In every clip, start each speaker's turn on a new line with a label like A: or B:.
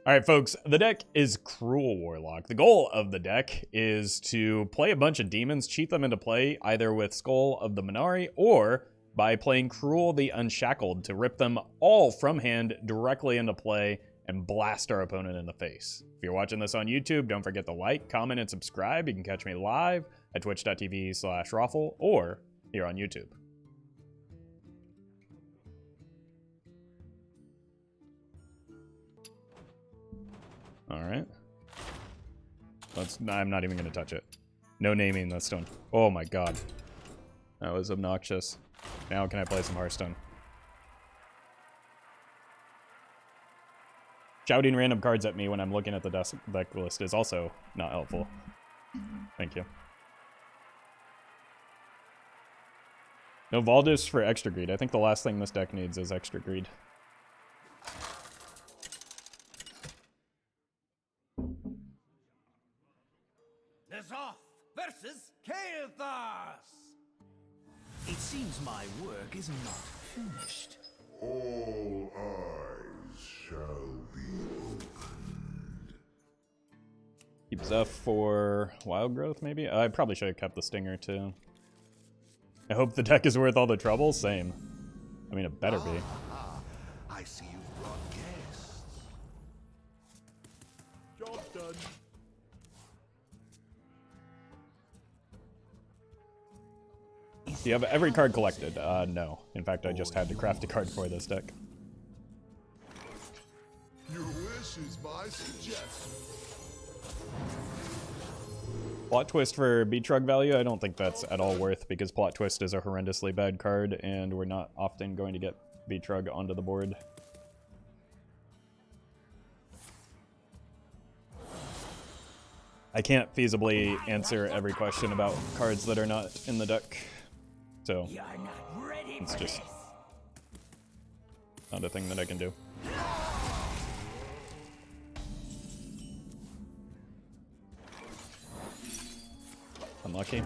A: All right, folks, the deck is Krul Warlock. The goal of the deck is to play a bunch of demons, cheat them into play, either with Skull of the Minari or by playing Krul the Unshackled to rip them all from hand directly into play and blast our opponent in the face. If you're watching this on YouTube, don't forget to like, comment, and subscribe. You can catch me live at twitch.tv/Roffle or here on YouTube. All right. I'm not even going to touch it. No naming this stone. Oh my god. That was obnoxious. Now can I play some Hearthstone? Shouting random cards at me when I'm looking at the deck list is also not helpful. Thank you. No Valdis for extra greed. I think the last thing this deck needs is extra greed.
B: Off versus Chaos. It seems my work is not finished.
C: All eyes shall be opened.
A: Keep Zeph for Wild Growth, maybe? I probably should have kept the Stinger, too. I hope the deck is worth all the trouble. Same. I mean, it better be.
B: I see you've brought guests.
C: Job done.
A: Do you have every card collected? No. In fact, I just had to craft a card for this deck.
C: Your wish is my suggestion.
A: Plot Twist for Beatrug value? I don't think that's at all worth, because Plot Twist is a horrendously bad card, and we're not often going to get Beatrug onto the board. I can't feasibly answer every question about cards that are not in the deck. So, it's just not a thing that I can do. Unlucky.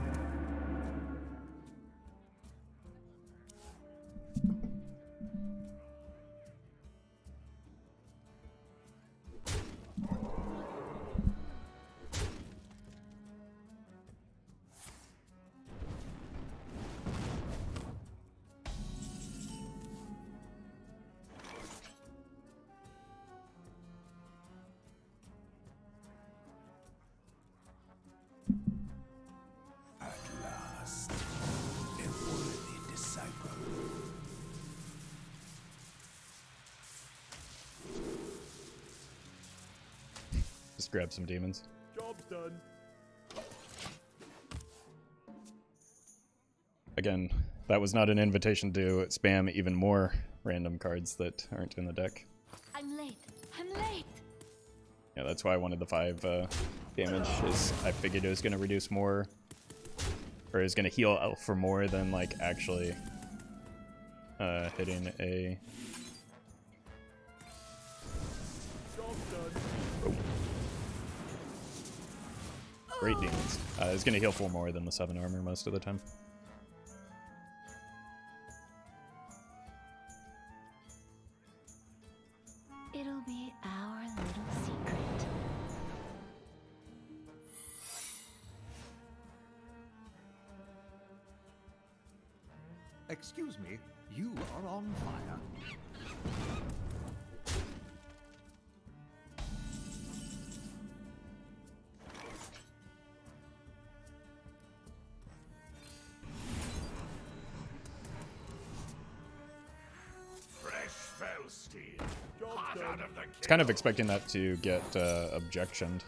A: Just grab some demons.
C: Job's done.
A: Again, that was not an invitation to spam even more random cards that aren't in the deck.
D: I'm late. I'm late.
A: Yeah, that's why I wanted the 5 damage, is I figured it was going to reduce more, or it was going to heal out for more than, like, actually hitting a... Oh. Great demons. It's going to heal 4 more than the 7 armor most of the time.
D: It'll be our little secret.
B: Excuse me, you are on fire.
A: It's kind of expecting that to get objectioned.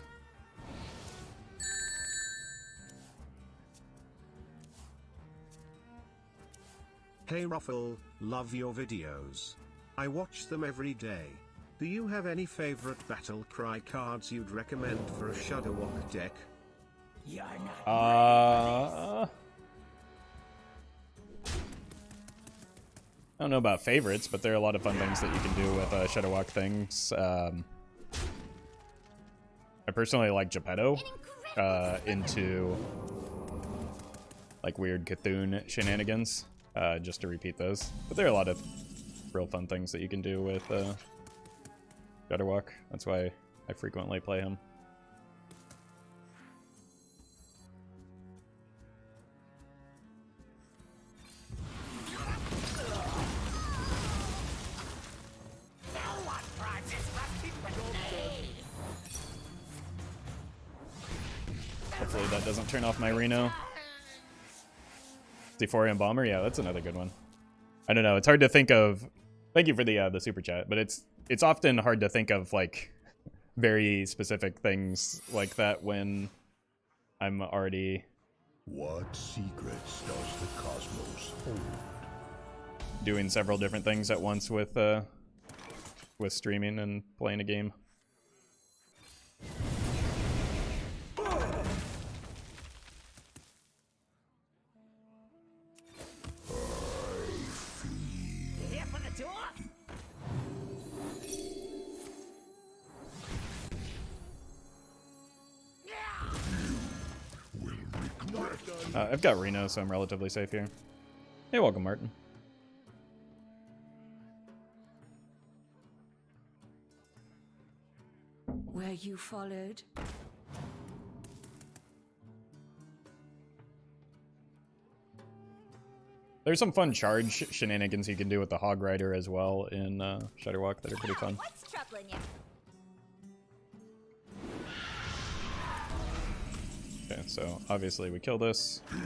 E: Hey Roffle, love your videos. I watch them every day. Do you have any favorite battle cry cards you'd recommend for a Shadowwalk deck?
A: I don't know about favorites, but there are a lot of fun things that you can do with Shadowwalk things. I personally like Geppetto into like weird Cthulhu shenanigans, just to repeat those. But there are a lot of real fun things that you can do with Shadowwalk. That's why I frequently play him. Hopefully that doesn't turn off my Reno. Sephorian Bomber, yeah, that's another good one. I don't know, it's hard to think of. Thank you for the super chat, but it's often hard to think of like very specific things like that when I'm already
C: What secrets does the cosmos hold?
A: doing several different things at once with streaming and playing a game.
B: Here for the door?
A: I've got Reno, so I'm relatively safe here. Hey, welcome, Martin.
D: Were you followed?
A: There's some fun charge shenanigans you can do with the Hog Rider as well in Shadowwalk that are pretty fun.
D: What's troubling you?
A: Okay, so obviously we kill this.
B: We're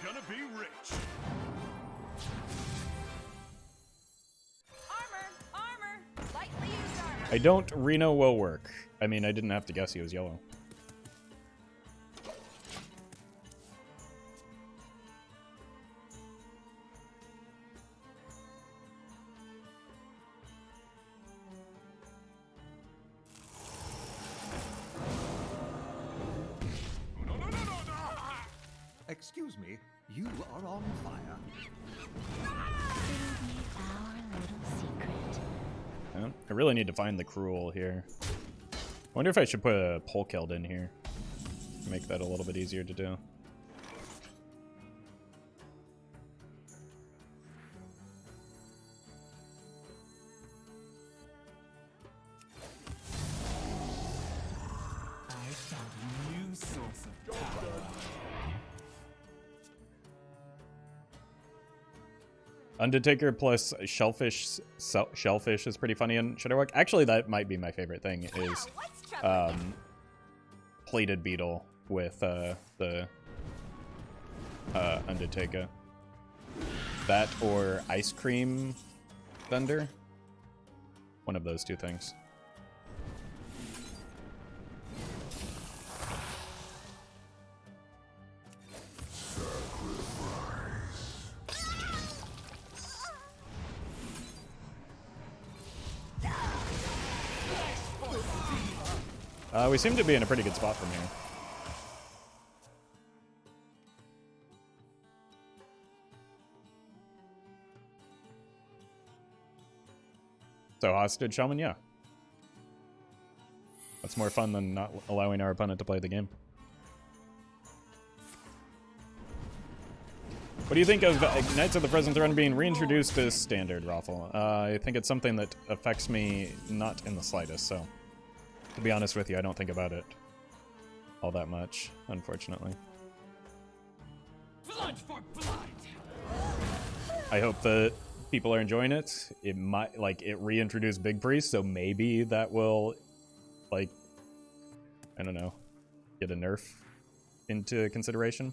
B: gonna be rich.
D: Armor! Lightly used armor!
A: I don't Reno will work. I mean, I didn't have to guess he was yellow.
B: Excuse me, you are on fire.
D: It'll be our little secret.
A: Yeah, I really need to find the Krul here. I wonder if I should put a Polkeld in here. Make that a little bit easier to do.
B: I found a new source of power.
A: Undertaker plus Shellfish is pretty funny in Shadowwalk. Actually, that might be my favorite thing is
D: What's troubling you?
A: Plated Beetle with the Undertaker. That or Ice Cream Thunder. One of those two things. We seem to be in a pretty good spot from here. So Hostage Shaman, yeah. That's more fun than not allowing our opponent to play the game. What do you think of Knights of the Present Throne being reintroduced as standard, Roffle? I think it's something that affects me not in the slightest, so... To be honest with you, I don't think about it all that much, unfortunately.
B: Blood for blood.
A: I hope that people are enjoying it. It might, like, it reintroduced Big Priest, so maybe that will, like, I don't know, get a nerf into consideration.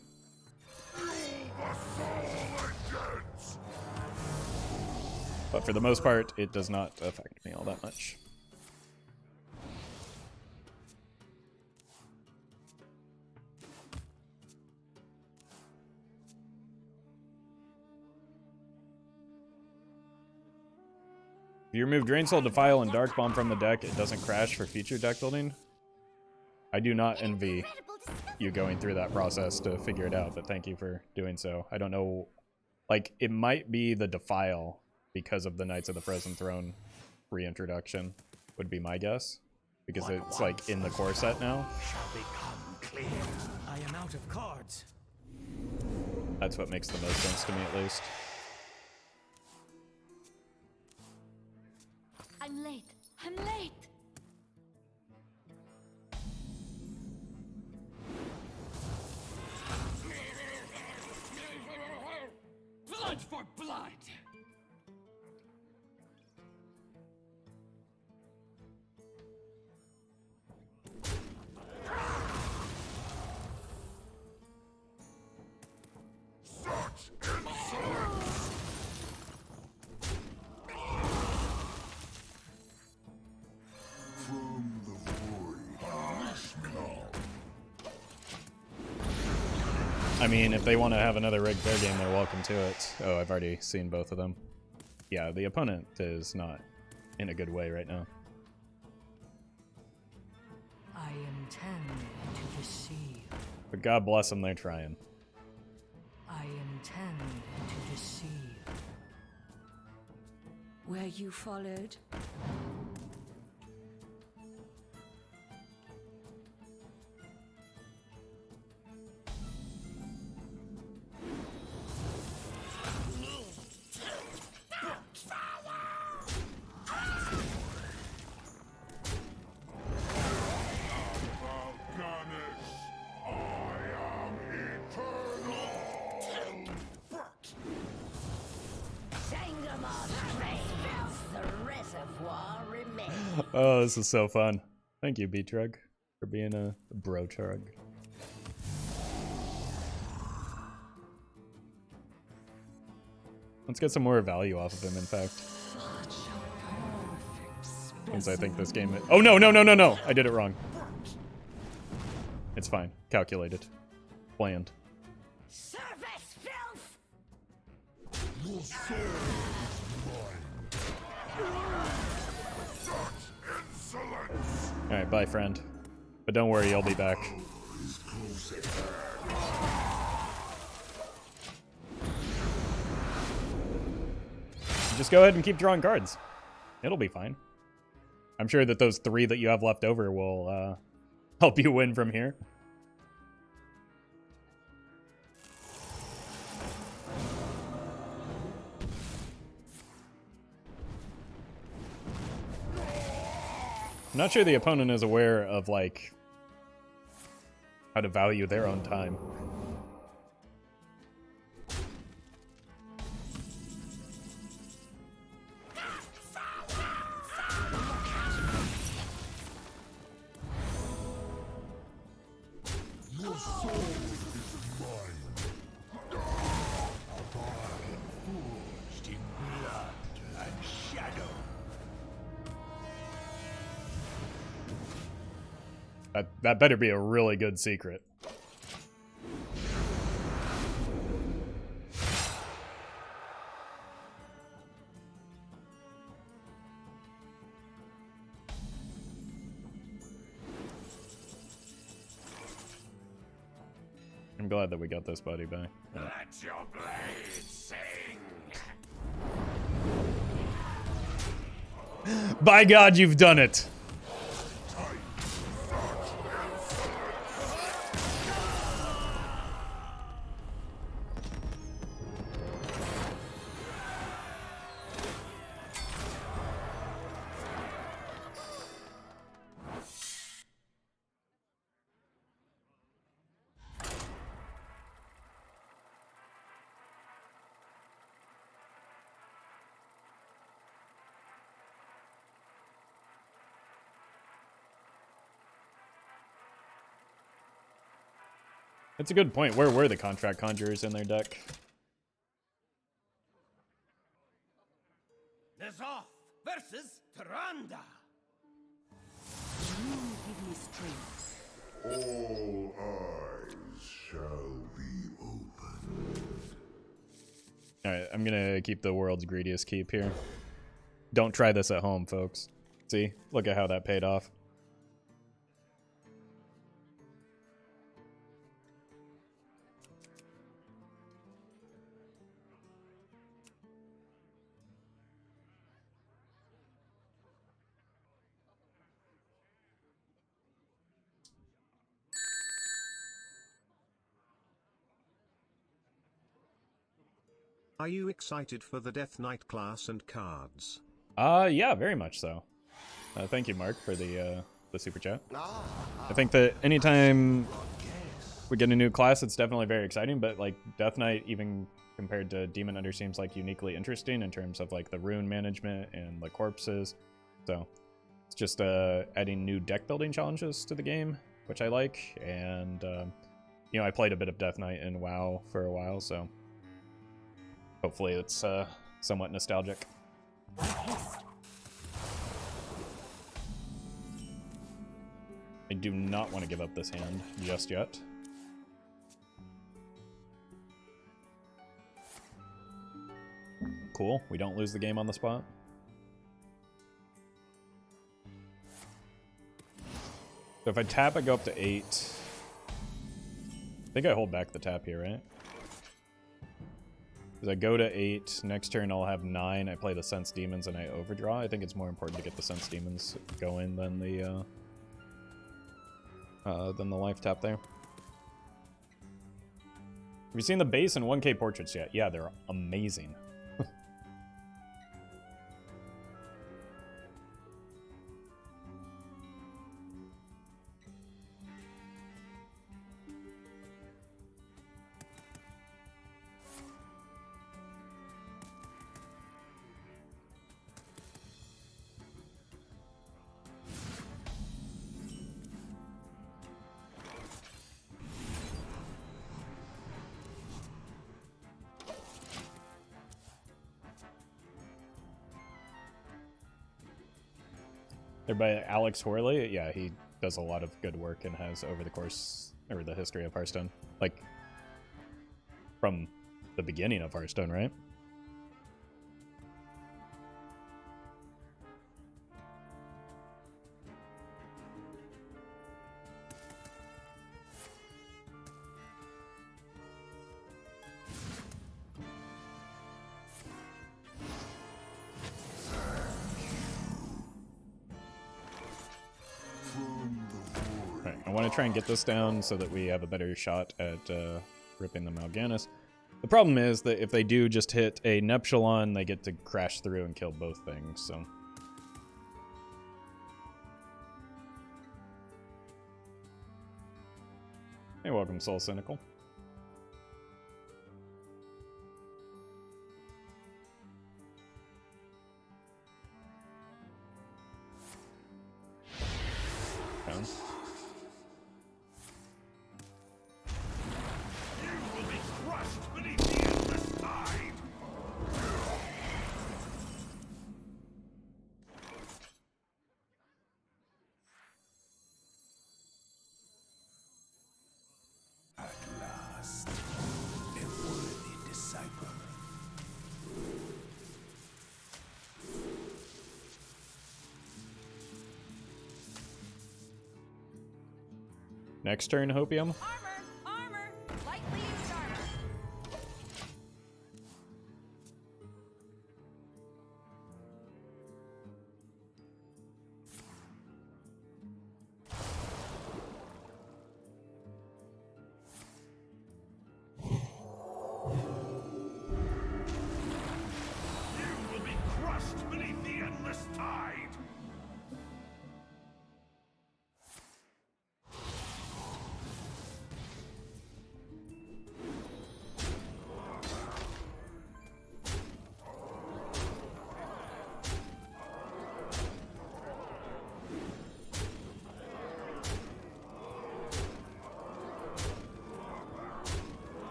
A: But for the most part, it does not affect me all that much. If you remove Drain Soul, Defile, and Dark Bomb from the deck, it doesn't crash for future deck building. I do not envy you going through that process to figure it out, but thank you for doing so. I don't know, like, it might be the Defile because of the Knights of the Frozen Throne reintroduction, would be my guess. because it's like in the core set now.
B: Shall become clear. I am out of cards.
A: That's what makes the most sense to me, at least.
D: I'm late. I'm late.
B: Blood for blood.
C: From the void, unleash me now.
A: I mean, if they want to have another rigged fair game, they're welcome to it. Oh, I've already seen both of them. Yeah, the opponent is not in a good way right now.
F: I intend to deceive.
A: But God bless them, they're trying.
F: I intend to deceive.
D: Were you followed?
A: Oh, this is so fun. Thank you, B-Trug, for being a bro-trug. Let's get some more value off of him, in fact. Since I think this game... Oh, no, no, no, no, no! I did it wrong. It's fine. Calculated. Planned.
D: Service filth!
C: Your soul is mine. Such insolence!
A: Alright, bye, friend. But don't worry, I'll be back.
C: Is close at hand.
A: Just go ahead and keep drawing cards. It'll be fine. I'm sure that those 3 that you have left over will help you win from here. I'm not sure the opponent is aware of, like, how to value their own time.
C: Your soul is mine. Forged in blood and shadow.
A: That better be a really good secret. I'm glad that we got this buddy back.
B: Let your blade sing.
A: By God, you've done it! That's a good point. Where were the contract conjurers in their deck?
B: Off versus Tyrande.
D: You give me strength.
C: All eyes shall be open.
A: Alright, I'm gonna keep the world's greediest keep here. Don't try this at home, folks. See? Look at how that paid off.
E: Are you excited for the Death Knight class and cards?
A: Yeah, very much so. Thank you, Mark, for the super chat. I think that anytime we get a new class, it's definitely very exciting, but like Death Knight, even compared to Demon Hunter, seems like uniquely interesting in terms of like the rune management and the corpses. So it's just adding new deck building challenges to the game, which I like. And you know, I played a bit of Death Knight in WoW for a while, so hopefully it's somewhat nostalgic. I do not want to give up this hand just yet. Cool, we don't lose the game on the spot. So if I tap, I go up to 8. I think I hold back the tap here, right? Because I go to 8, next turn I'll have 9, I play the Sense Demons and I overdraw. I think it's more important to get the Sense Demons going than the life tap there. Have you seen the base and 1K portraits yet? Yeah, they're amazing. They're by Alex Horley. Yeah, he does a lot of good work and has over the course, or the history of Hearthstone. Like, from the beginning of Hearthstone, right? I want to try and get this down so that we have a better shot at ripping the Mal'Ganis. The problem is that if they do just hit a Neptulon, they get to crash through and kill both things, so... Hey, welcome, Soul Cynical. Down. Next turn, Hopium.
D: Armor! Lightly used armor.
B: You will be crushed beneath the endless tide!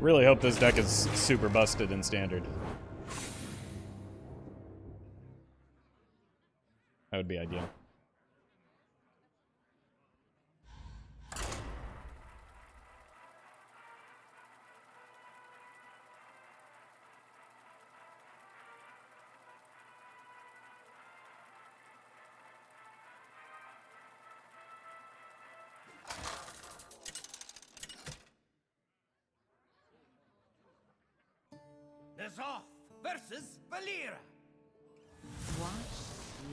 A: Really hope this deck is super busted in Standard. That would be ideal.
B: Zoth versus Valera.
F: Watch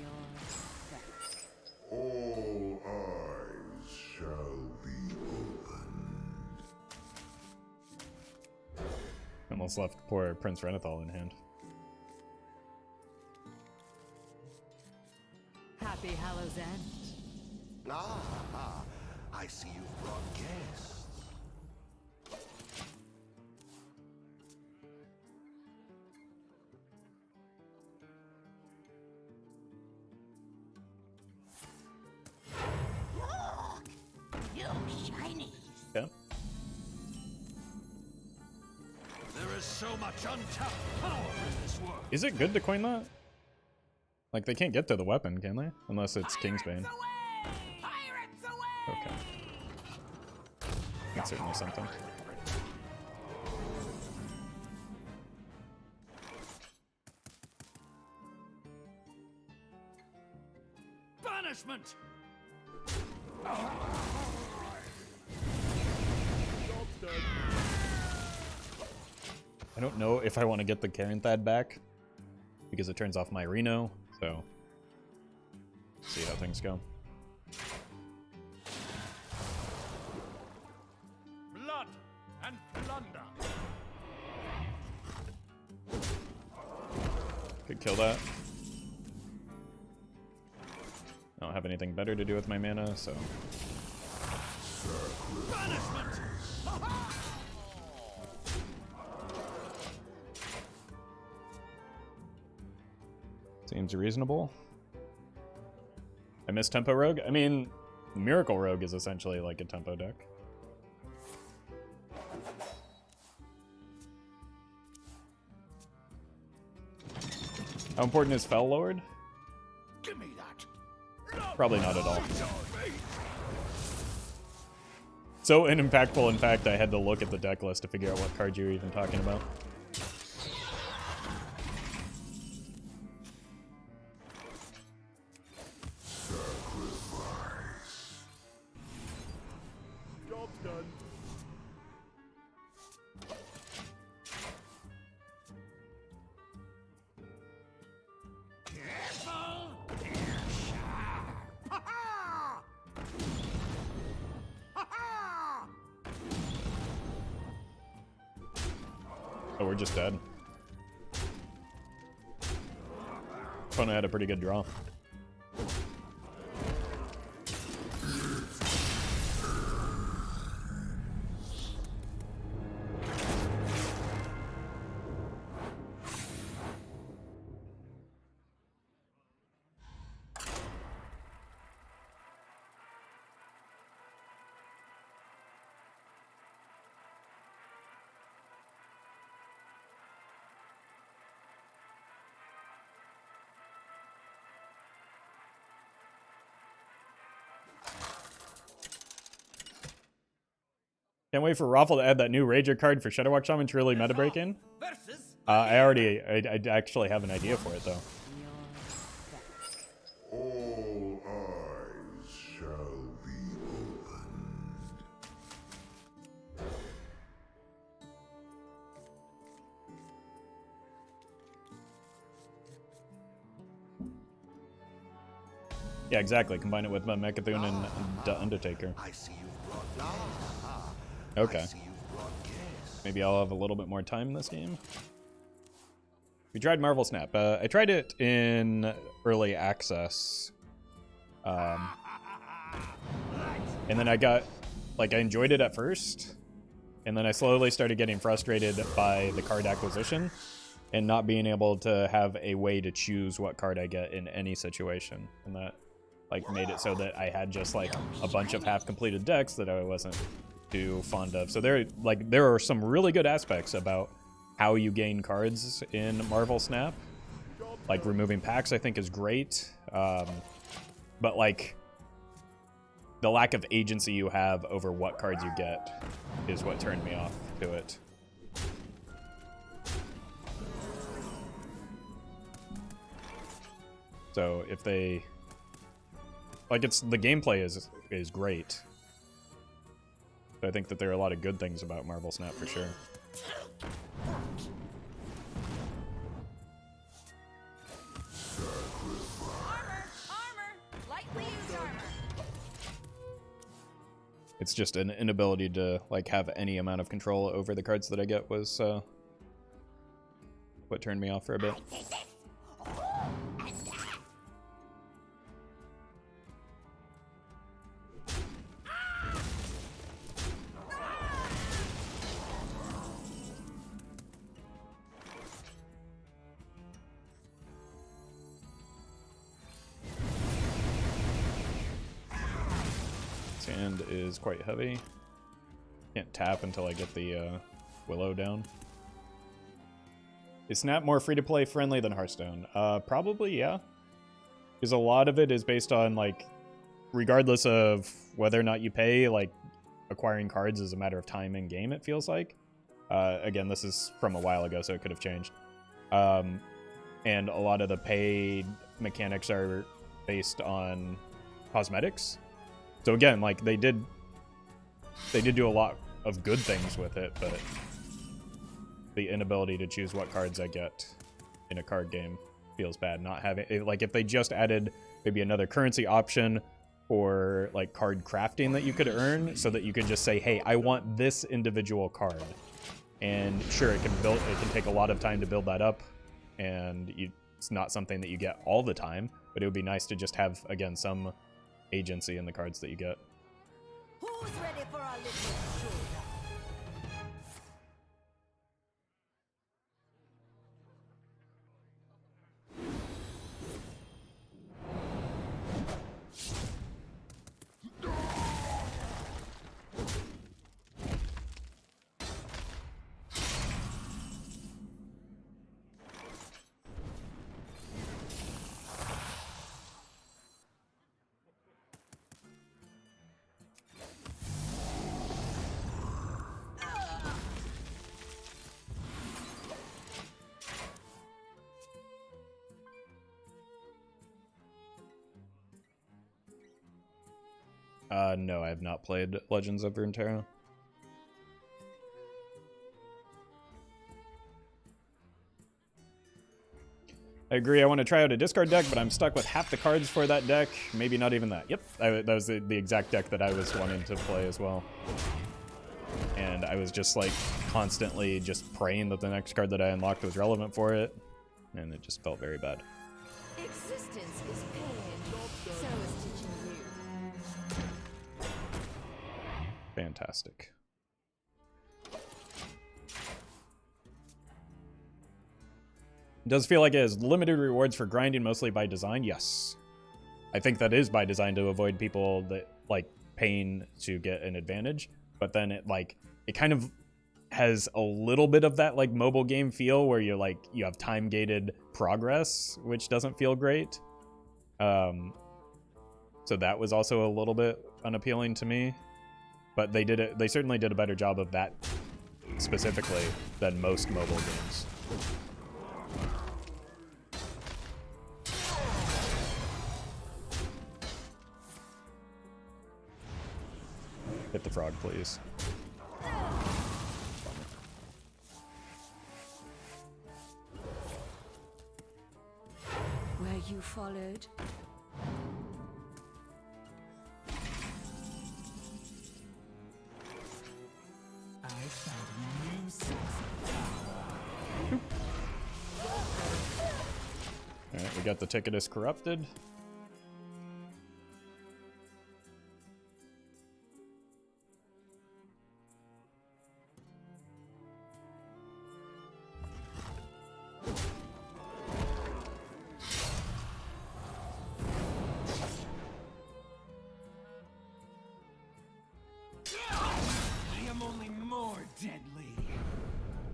F: your step.
C: All eyes shall be open.
A: Almost left poor Prince Renathal in hand.
F: Happy Hallow's End.
B: Ah, I see you've brought guests.
D: You shinies.
A: Yeah.
B: There is so much untapped power in this world.
A: Is it good to coin that? Like, they can't get to the weapon, can they? Unless it's Kingsbane. Okay. That's certainly something.
B: Banishment!
A: I don't know if I want to get the Carinthad back because it turns off my Reno, so see how things go.
B: Blood and plunder.
A: Could kill that. I don't have anything better to do with my mana, so
B: Banishment!
A: seems reasonable. I miss Tempo Rogue. I mean, Miracle Rogue is essentially like a tempo deck. How important is Fel Lord?
B: Give me that.
A: Probably not at all. So unimpactful, in fact, I had to look at the deck list to figure out what card you were even talking about.
B: Job's done. Careful! They're sharp! Ha-ha! Ha-ha!
A: Oh, we're just dead. Opponent had a pretty good draw. Can't wait for Roffle to add that new Rager card for Shadowwalk Shaman to really meta break in. I actually have an idea for it though.
C: All eyes shall be opened.
A: Yeah, exactly. Combine it with Mecha'thun and the Undertaker.
B: I see you've brought
A: Okay.
B: I see you've brought guests.
A: Maybe I'll have a little bit more time this game. We tried Marvel Snap. I tried it in early access. And then I got, like, I enjoyed it at first. And then I slowly started getting frustrated by the card acquisition and not being able to have a way to choose what card I get in any situation. And that, like, made it so that I had just, like, a bunch of half-completed decks that I wasn't too fond of. So there are some really good aspects about how you gain cards in Marvel Snap. Like, removing packs I think is great. But, like, the lack of agency you have over what cards you get is what turned me off to it. So if they, like, it's, the gameplay is great. I think that there are a lot of good things about Marvel Snap for sure.
F: Lightly used armor.
A: It's just an inability to, like, have any amount of control over the cards that I get was what turned me off for a bit. Sand is quite heavy. Can't tap until I get the Willow down. Is Snap more free-to-play friendly than Hearthstone? Probably, yeah. Because a lot of it is based on, like, regardless of whether or not you pay, like, acquiring cards is a matter of time in game, it feels like. Again, this is from a while ago, so it could have changed. And a lot of the paid mechanics are based on cosmetics. So again, like, they did do a lot of good things with it, but the inability to choose what cards I get in a card game feels bad. Not having, like, if they just added maybe another currency option or like card crafting that you could earn so that you could just say, hey, I want this individual card. And sure, it can take a lot of time to build that up, and it's not something that you get all the time, but it would be nice to just have, again, some agency in the cards that you get.
F: Who's ready for a little showdown?
A: No, I have not played Legends of Runeterra. I agree, I want to try out a discard deck, but I'm stuck with half the cards for that deck. Maybe not even that. Yep, that was the exact deck that I was wanting to play as well. And I was just like constantly just praying that the next card that I unlocked was relevant for it. And it just felt very bad.
F: Existence is pain, so is teaching you.
A: Fantastic. It does feel like it has limited rewards for grinding mostly by design. Yes. I think that is by design to avoid people that like paying to get an advantage. But then it kind of has a little bit of that like mobile game feel where you have time gated progress, which doesn't feel great. So that was also a little bit unappealing to me. But they certainly did a better job of that specifically than most mobile games. Hit the frog, please.
F: Where you followed? I found a new source of power.
A: Alright, we got the ticket is corrupted.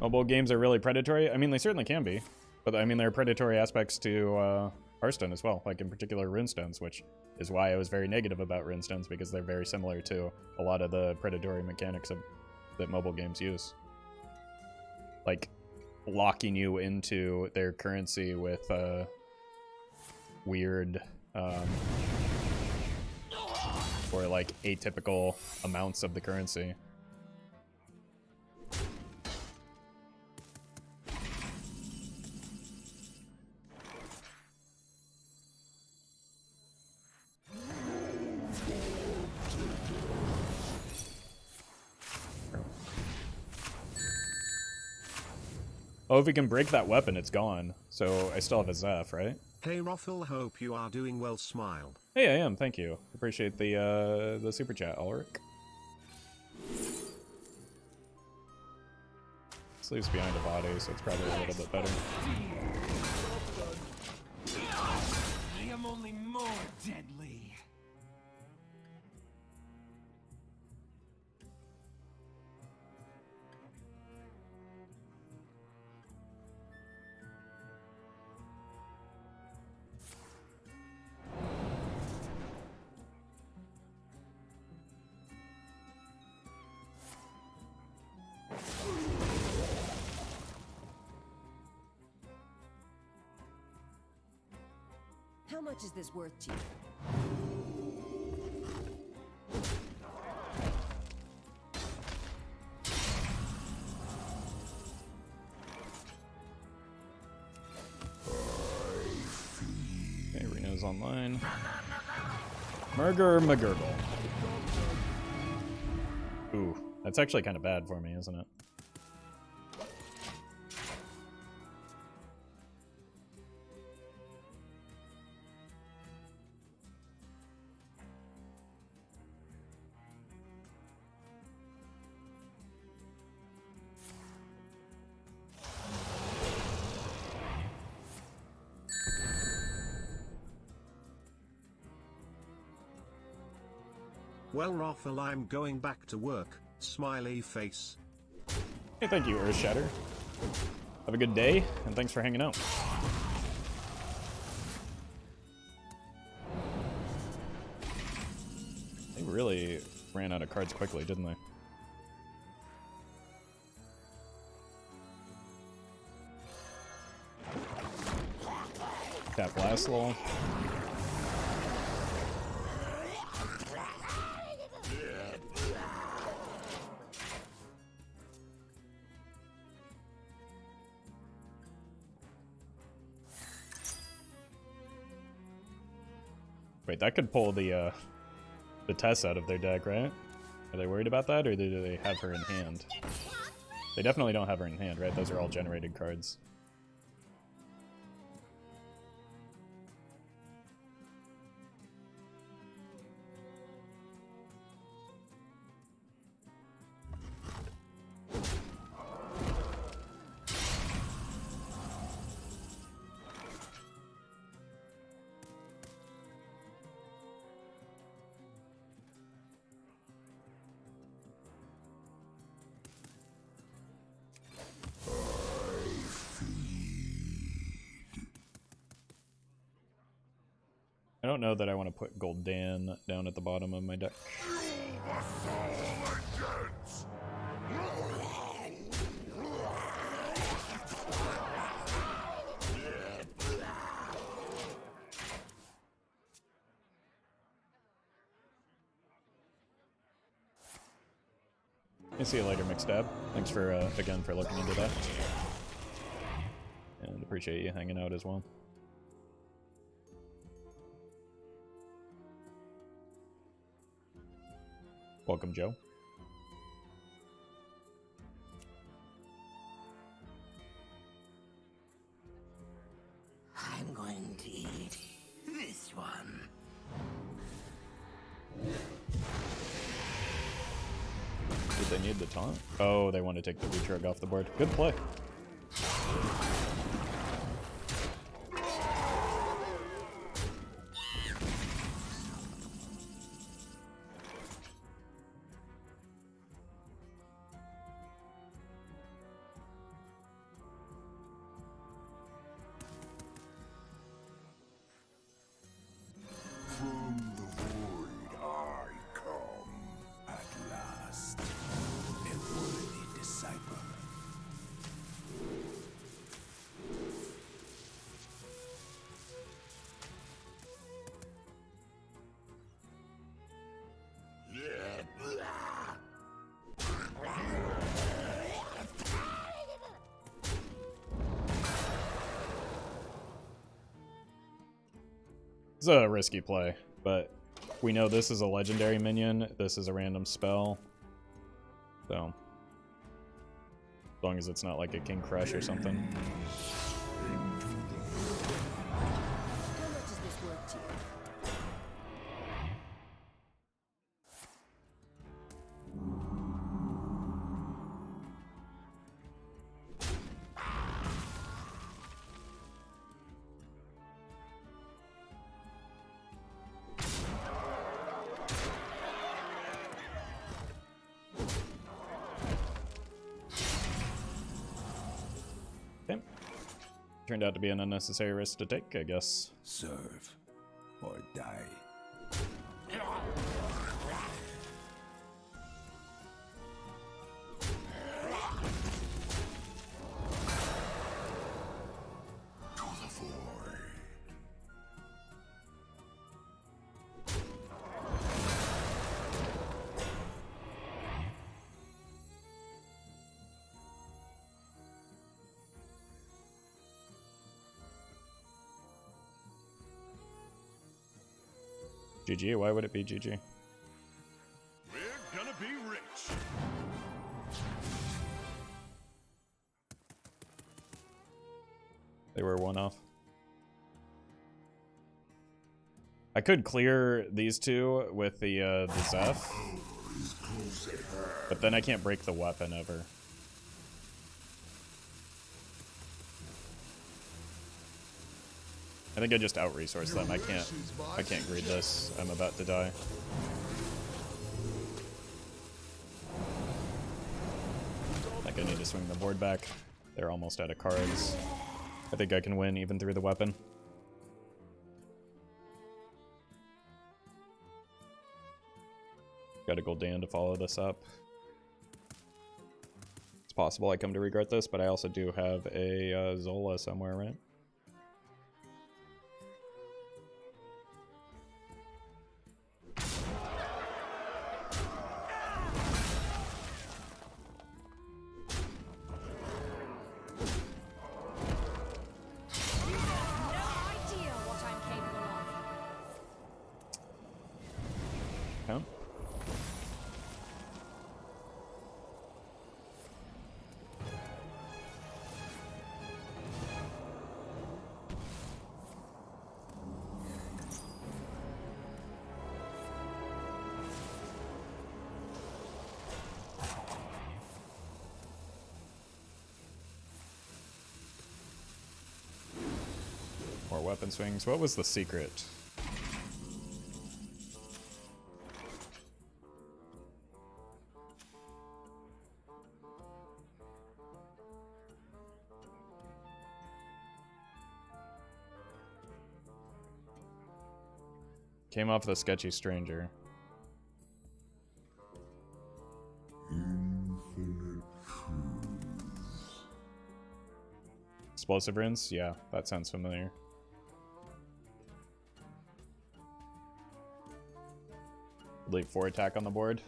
A: Mobile games are really predatory. I mean, they certainly can be, but I mean, there are predatory aspects to Hearthstone as well, like in particular Runestones, which is why I was very negative about Runestones, because they're very similar to a lot of the predatory mechanics that mobile games use. Like locking you into their currency with weird or like atypical amounts of the currency. Oh, if we can break that weapon, it's gone. So I still have a Zeph, right?
E: Hey Roffle, hope you are doing well, smile.
A: Hey, I am. Thank you. Appreciate the super chat, Ulrich. Sleeps behind a body, so it's probably a little bit better.
G: I am only more deadly.
F: How much is this worth to you?
A: Okay, Reno's online. Murger McGurgle. Ooh, that's actually kind of bad for me, isn't it?
E: Well Roffle, I'm going back to work, smiley face.
A: Hey, thank you, Earthshatter. Have a good day, and thanks for hanging out. They really ran out of cards quickly, didn't they? Tap Laszlo. Wait, that could pull the Tess out of their deck, right? Are they worried about that, or do they have her in hand? They definitely don't have her in hand, right? Those are all generated cards. I don't know that I want to put Gul'dan down at the bottom of my deck. I see you later, McStab. Thanks for again for looking into that, and appreciate you hanging out as well. Welcome, Joe.
G: I'm going to eat this one.
A: Did they need the taunt? Oh, they want to take the Retrug off the board. Good play.
C: From the void I come at last, a worthy disciple.
A: It's a risky play, but we know this is a legendary minion. This is a random spell. So As long as it's not like a King Crush or something.
F: How much is this worth to you?
A: Okay. Turned out to be an unnecessary risk to take, I guess.
C: Serve or die. To the void.
A: GG, why would it be GG?
C: We're gonna be rich.
A: They were one off. I could clear these two with the Zeph, but then I can't break the weapon ever. I think I just out-resource them. I can't greed this. I'm about to die. I think I need to swing the board back. They're almost out of cards. I think I can win even through the weapon. Got a Gul'dan to follow this up. It's possible I come to regret this, but I also do have a Zola somewhere, right? Count. More weapon swings. What was the secret? Came off the sketchy stranger.
C: Infinite truths.
A: Explosive runes? Yeah, that sounds familiar. Leave 4 attack on the board.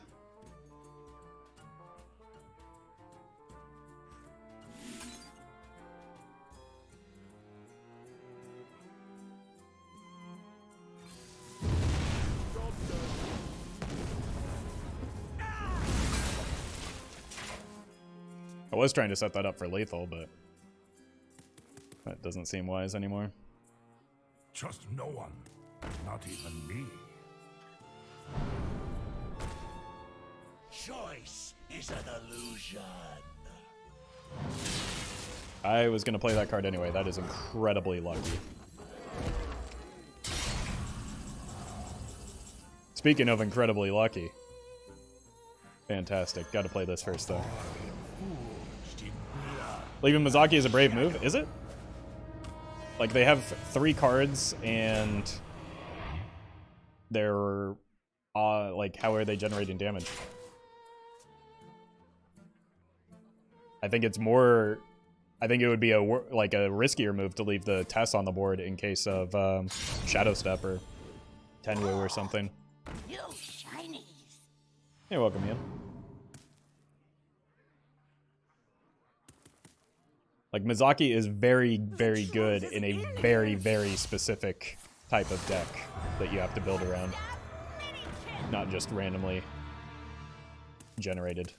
A: I was trying to set that up for lethal, but that doesn't seem wise anymore.
C: Trust no one, not even me.
G: Choice is an illusion.
A: I was going to play that card anyway. That is incredibly lucky. Speaking of incredibly lucky. Fantastic. Got to play this first, though. Leaving Mizaki is a brave move, is it? Like, they have 3 cards, and they're, like, how are they generating damage? I think it's more... I think it would be like a riskier move to leave the Tess on the board in case of Shadow Step or Tenwu or something.
G: You shinies.
A: You're welcome, Ian. Like, Mizaki is very, very good in a very, very specific type of deck that you have to build around. Not just randomly generated.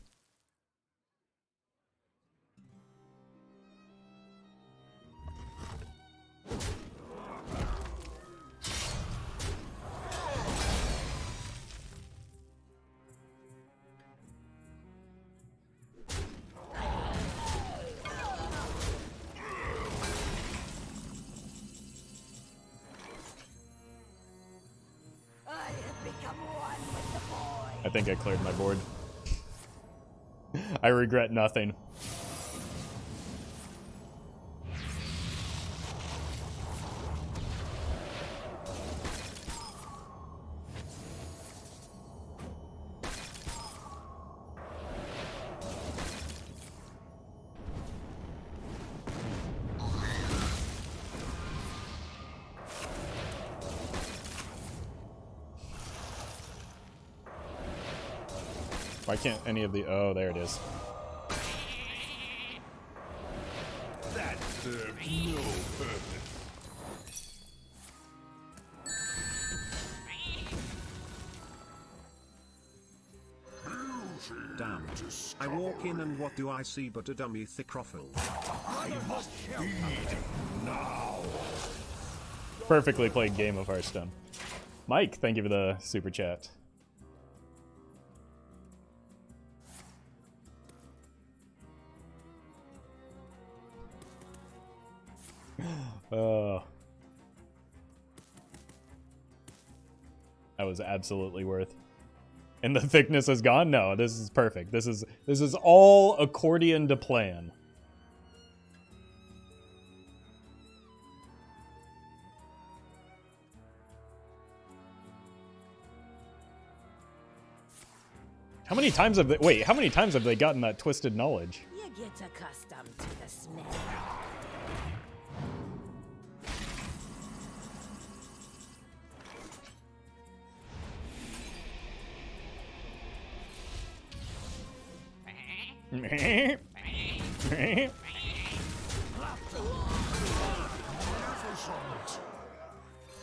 A: I think I cleared my board. I regret nothing. Why can't any of the... Oh, there it is.
C: That served no purpose.
E: Damn. I walk in and what do I see but a dummy thick Roffle.
C: I must feed now.
A: Perfectly played game of Hearthstone. Mike, thank you for the super chat. That was absolutely worth. And the thickness is gone? No, this is perfect. This is all accordion to plan. How many times have they... Wait, how many times have they gotten that twisted knowledge?
F: You get accustomed to the smell.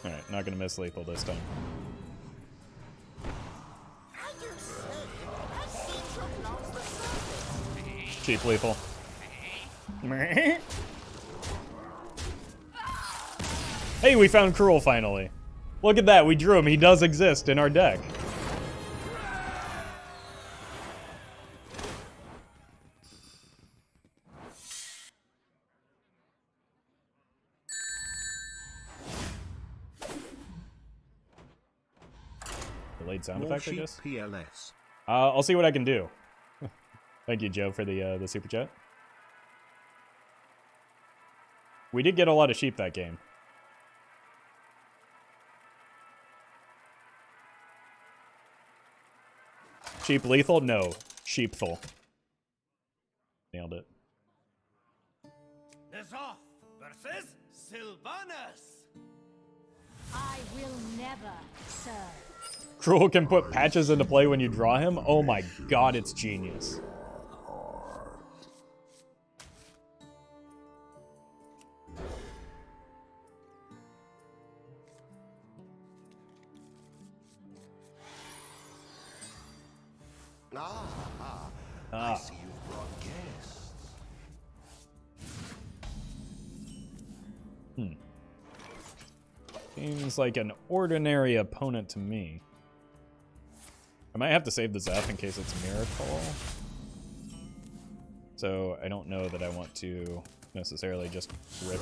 A: Alright, not gonna miss lethal this time. Cheap lethal. Hey, we found Krul finally. Look at that, we drew him. He does exist in our deck. Delayed sound effect, I guess.
E: PLS.
A: I'll see what I can do. Thank you, Joe, for the super chat. We did get a lot of sheep that game. Sheep lethal? No. Sheepful. Nailed it.
G: Zoff versus Sylvanas.
D: I will never serve.
A: Krul can put patches into play when you draw him? Oh my god, it's genius.
G: I see you've brought guests.
A: Seems like an ordinary opponent to me. I might have to save the Zeph in case it's a miracle. So I don't know that I want to necessarily just rip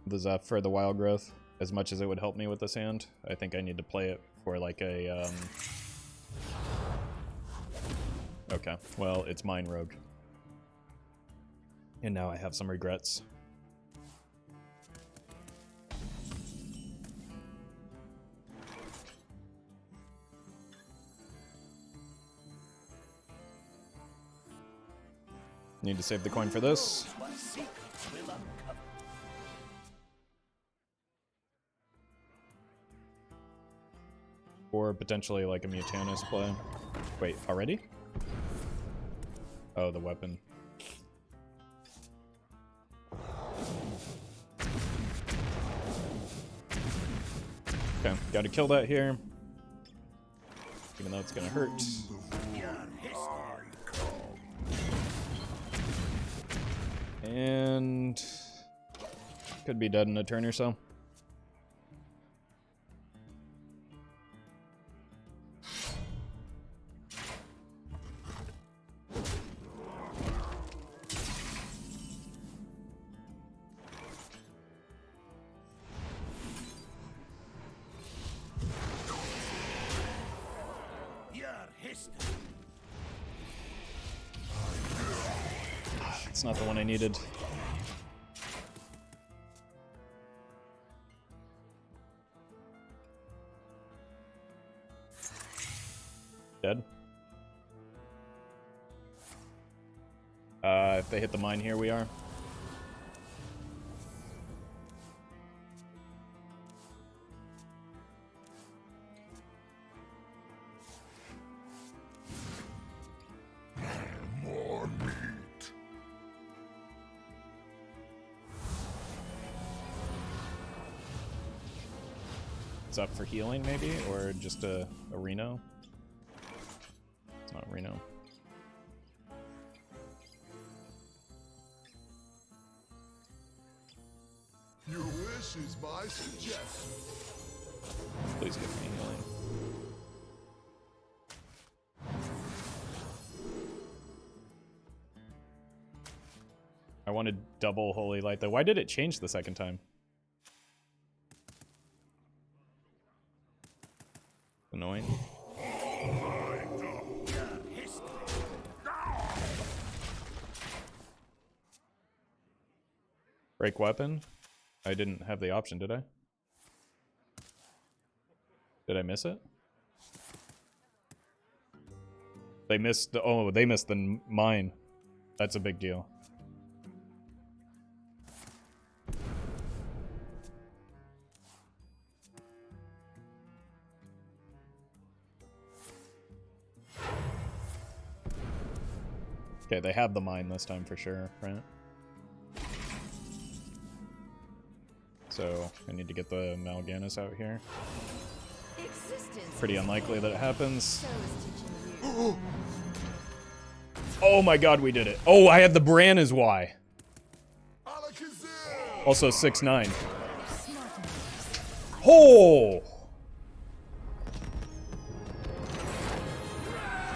A: the Zeph for the wild growth as much as it would help me with this hand. I think I need to play it for like a Okay, well, it's mine, Rogue. And now I have some regrets. Need to save the coin for this. Or potentially like a Mutanus play. Wait, already? Oh, the weapon. Okay, gotta kill that here. Even though it's gonna hurt. And could be dead in a turn or so. It's not the one I needed. Dead. If they hit the mine here, we are.
C: More meat.
A: It's up for healing, maybe, or just a Reno. It's not Reno.
C: Your wish is my suggestion.
A: Please give me healing. I wanted double Holy Light, though. Why did it change the second time? Annoying. Break weapon? I didn't have the option, did I? Did I miss it? They missed the... Oh, they missed the mine. That's a big deal. Okay, they have the mine this time for sure, right? So, I need to get the Mal'Ganis out here. Pretty unlikely that it happens. Oh my god, we did it. Oh, I had the Bran as Y. Also 6'9". Oh!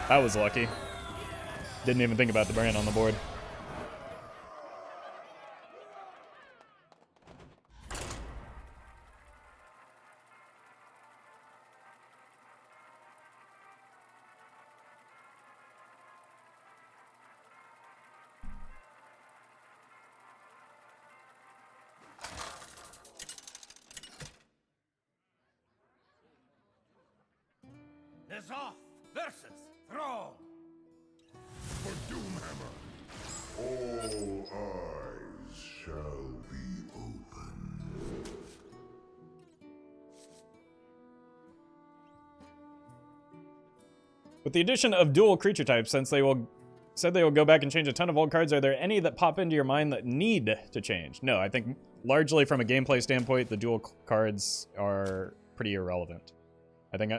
A: That was lucky. Didn't even think about the Bran on the board.
G: Is off versus Thrall.
C: For Doomhammer, all eyes shall be open.
A: With the addition of dual creature types, since they will go back and change a ton of old cards, are there any that pop into your mind that need to change? No, I think largely from a gameplay standpoint, the dual cards are pretty irrelevant. I think,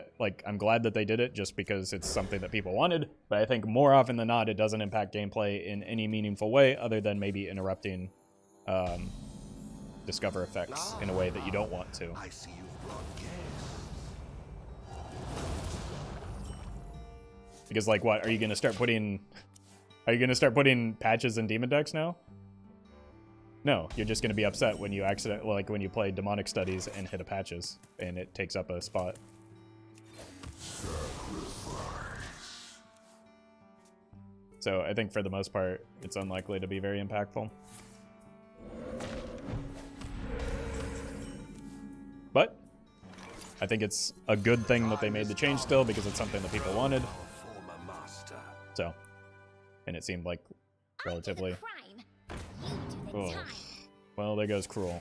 A: I'm glad that they did it just because it's something that people wanted, but I think more often than not, it doesn't impact gameplay in any meaningful way other than maybe interrupting discover effects in a way that you don't want to.
G: I see you've brought guests.
A: Because, like, what? Are you going to start putting patches in demon decks now? No, you're just going to be upset when you when you play Demonic Studies and hit a patches, and it takes up a spot. So I think for the most part, it's unlikely to be very impactful. But I think it's a good thing that they made the change still because it's something that people wanted. So, and it seemed like relatively... Oh. Well, there goes Krul.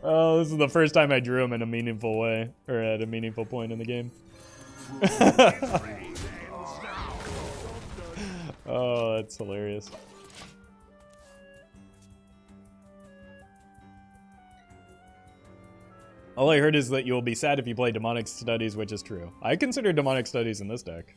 A: Oh, this is the first time I drew him in a meaningful way, or at a meaningful point in the game. Oh, that's hilarious. All I heard is that you'll be sad if you play Demonic Studies, which is true. I consider Demonic Studies in this deck.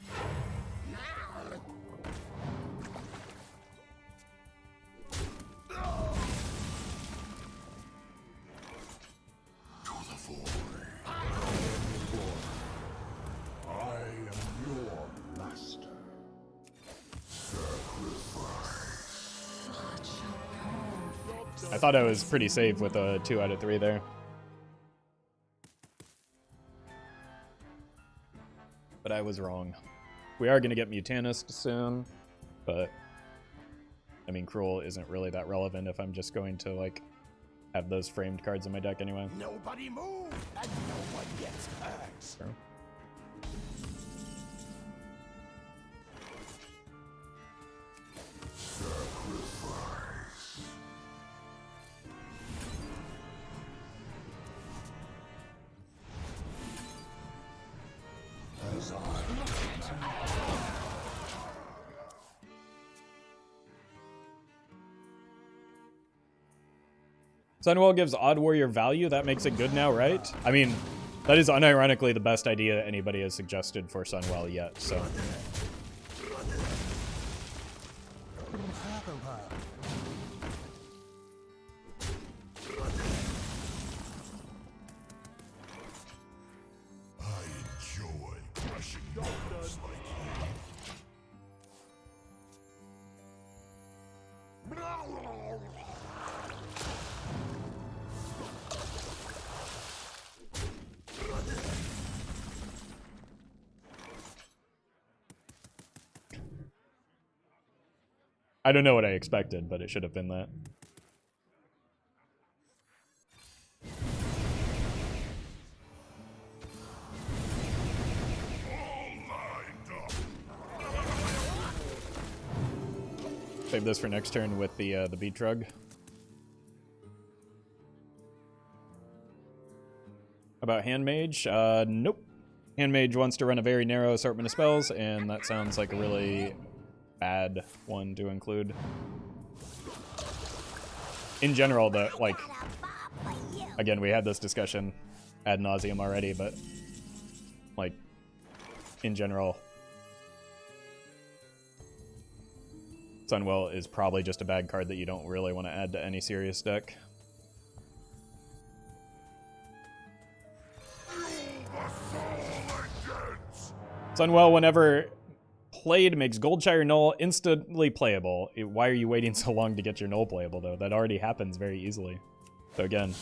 A: I thought I was pretty safe with a 2 out of 3 there. but I was wrong. We are going to get Mutanist soon, but I mean, Krul isn't really that relevant if I'm just going to, like, have those framed cards in my deck anyway.
G: Nobody move, and no one gets hurt.
A: True. Sunwell gives Odd Warrior value. That makes it good now, right? I mean, that is unironically the best idea anybody has suggested for Sunwell yet, so.
C: I enjoy crushing monsters like
A: I don't know what I expected, but it should have been that. Save this for next turn with the beat drug. About Hand Mage? Nope. Hand Mage wants to run a very narrow assortment of spells, and that sounds like a really bad one to include. In general, the like, again, we had this discussion ad nauseum already, but like, in general, Sunwell is probably just a bad card that you don't really want to add to any serious deck. Sunwell, whenever played, makes Goldshire Null instantly playable. Why are you waiting so long to get your Null playable, though? That already happens very easily. So again,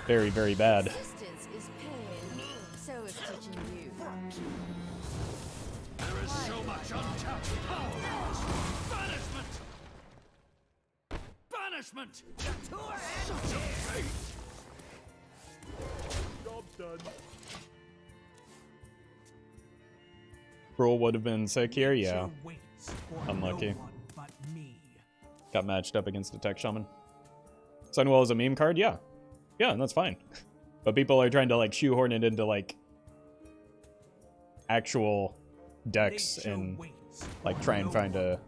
A: very, very bad.
F: Resistance is pain, so is teaching you.
G: There is so much untapped power. Banishment! Banishment! Such a fate! Job done.
A: Krul would have been sick here, yeah. Unlucky. Got matched up against a Tech Shaman. Sunwell is a meme card, yeah. Yeah, and that's fine. But people are trying to like shoehorn it into like actual decks and like try and find a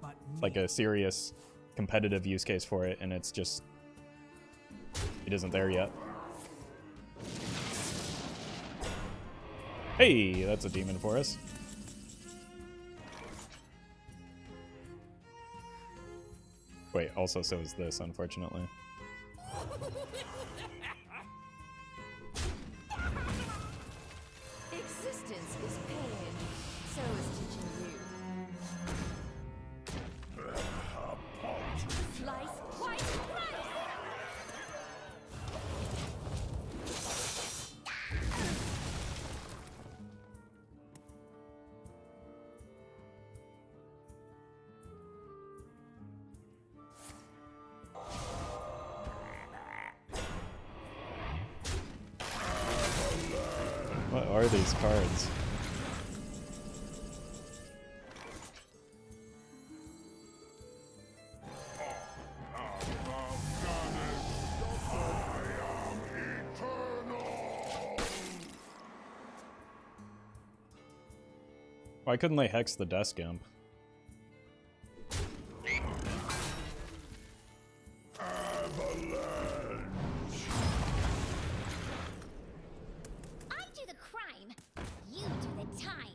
A: like a serious competitive use case for it, and it's just, it isn't there yet. Hey, that's a demon for us. Wait, also so is this, unfortunately.
F: Existence is pain, so is teaching you. Slice, twice, thrice!
A: What are these cards? Why couldn't they hex the desk imp?
D: I do the crime. You do the time.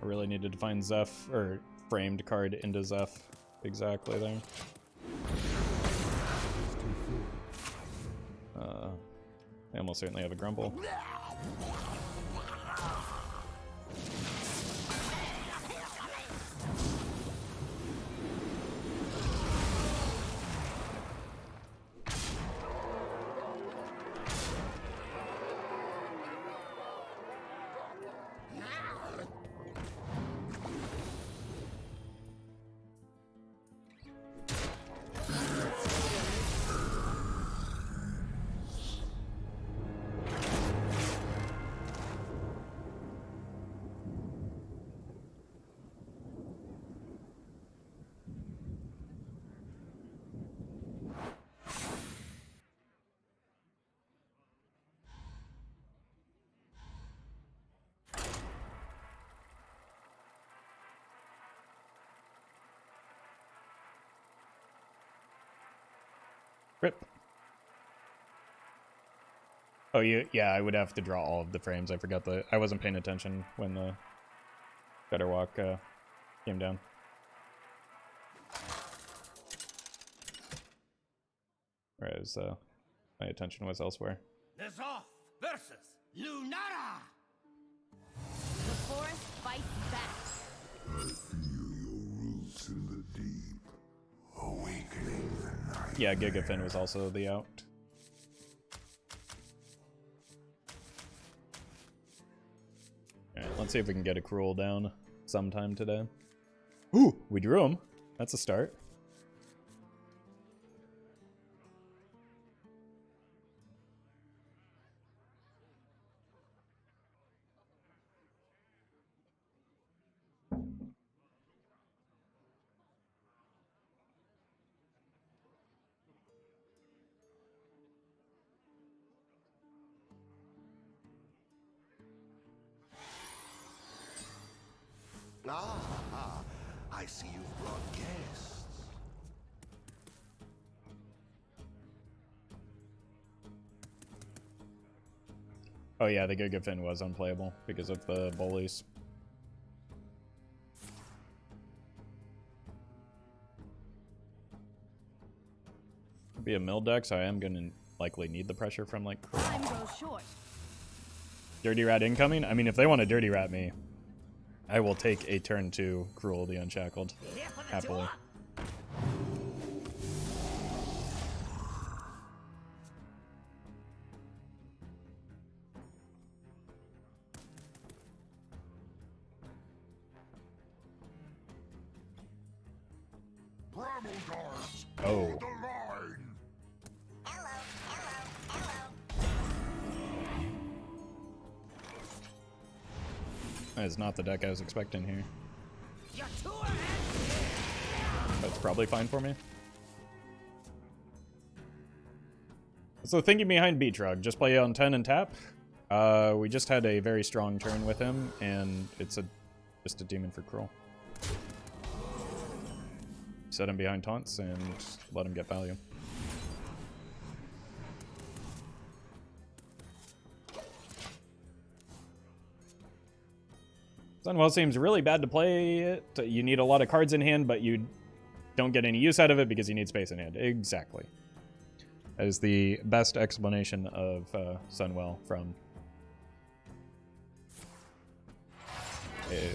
A: really needed to find Zeph, or framed card into Zeph exactly there. I almost certainly have a Grumble. Rip. Oh, yeah, I would have to draw all of the frames. I forgot I wasn't paying attention when the Better Walk came down. Whereas my attention was elsewhere.
G: Nezoth versus Lunara.
F: The forest fights back.
C: I feel your roots in the deep, awakening the night.
A: Yeah, Gigafin was also the out. Alright, let's see if we can get a Krul down sometime today. Ooh, we drew him. That's a start.
G: Ah, I see you've brought guests.
A: Oh yeah, the Gigafin was unplayable because of the bullies. Be a mill deck, so I am gonna likely need the pressure from like
F: Time goes short.
A: Dirty Rat incoming. I mean, if they want to Dirty Rat me, I will take a turn to Krul the Unshackled happily.
C: Bramble guards,
A: Oh.
C: hold the line.
A: That is not the deck I was expecting here.
F: Your tour ends.
A: That's probably fine for me. So thinking behind Beatrug, just play on 10 and tap. We just had a very strong turn with him, and it's just a demon for Krul. Set him behind taunts and let him get value. Sunwell seems really bad to play it. You need a lot of cards in hand, but you don't get any use out of it because you need space in hand. Exactly. That is the best explanation of Sunwell from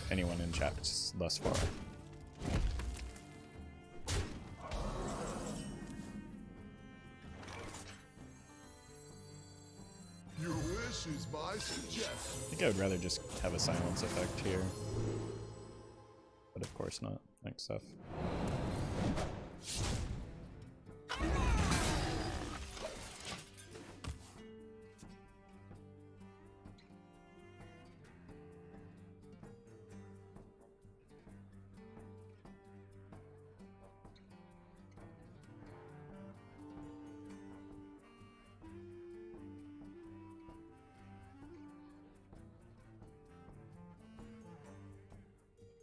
A: anyone in chat thus far.
C: Your wish is my suggestion.
A: I think I would rather just have a silence effect here. But of course not. Thanks, Seth.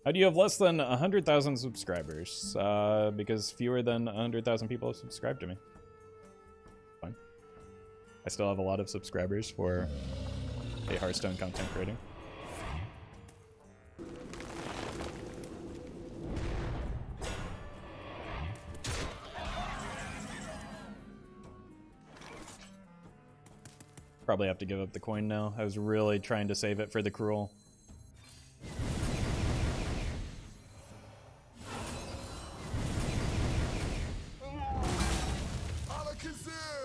A: How do you have less than 100,000 subscribers? Because fewer than 100,000 people have subscribed to me. Fine. I still have a lot of subscribers for a Hearthstone content creating. Probably have to give up the coin now. I was really trying to save it for the Krul.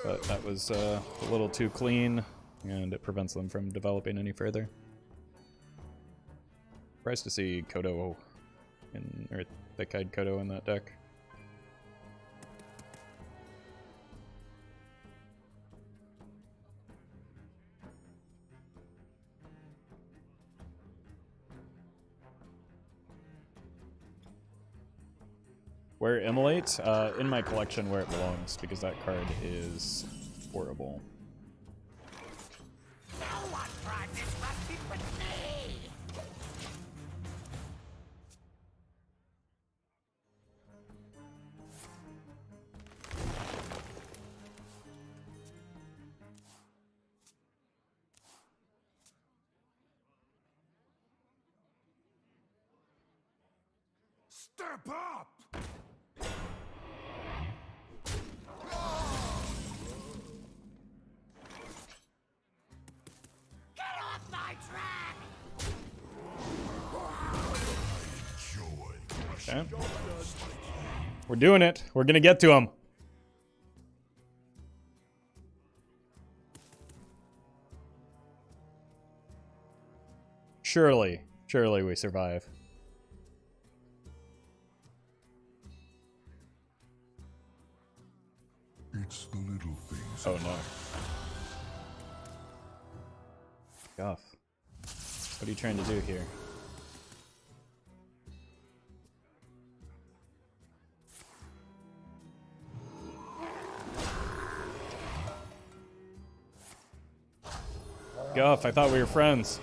A: But that was a little too clean, and it prevents them from developing any further. Surprised to see Kodo or Thick-Eyed Kodo in that deck. Where Immolate? In my collection where it belongs, because that card is horrible.
H: No one tried this rugby but me!
C: Step up!
H: Get off my track!
A: Okay. We're doing it. We're gonna get to him. Surely we survive.
C: It's the little things.
A: Oh no. Guff. What are you trying to do here? Guff, I thought we were friends.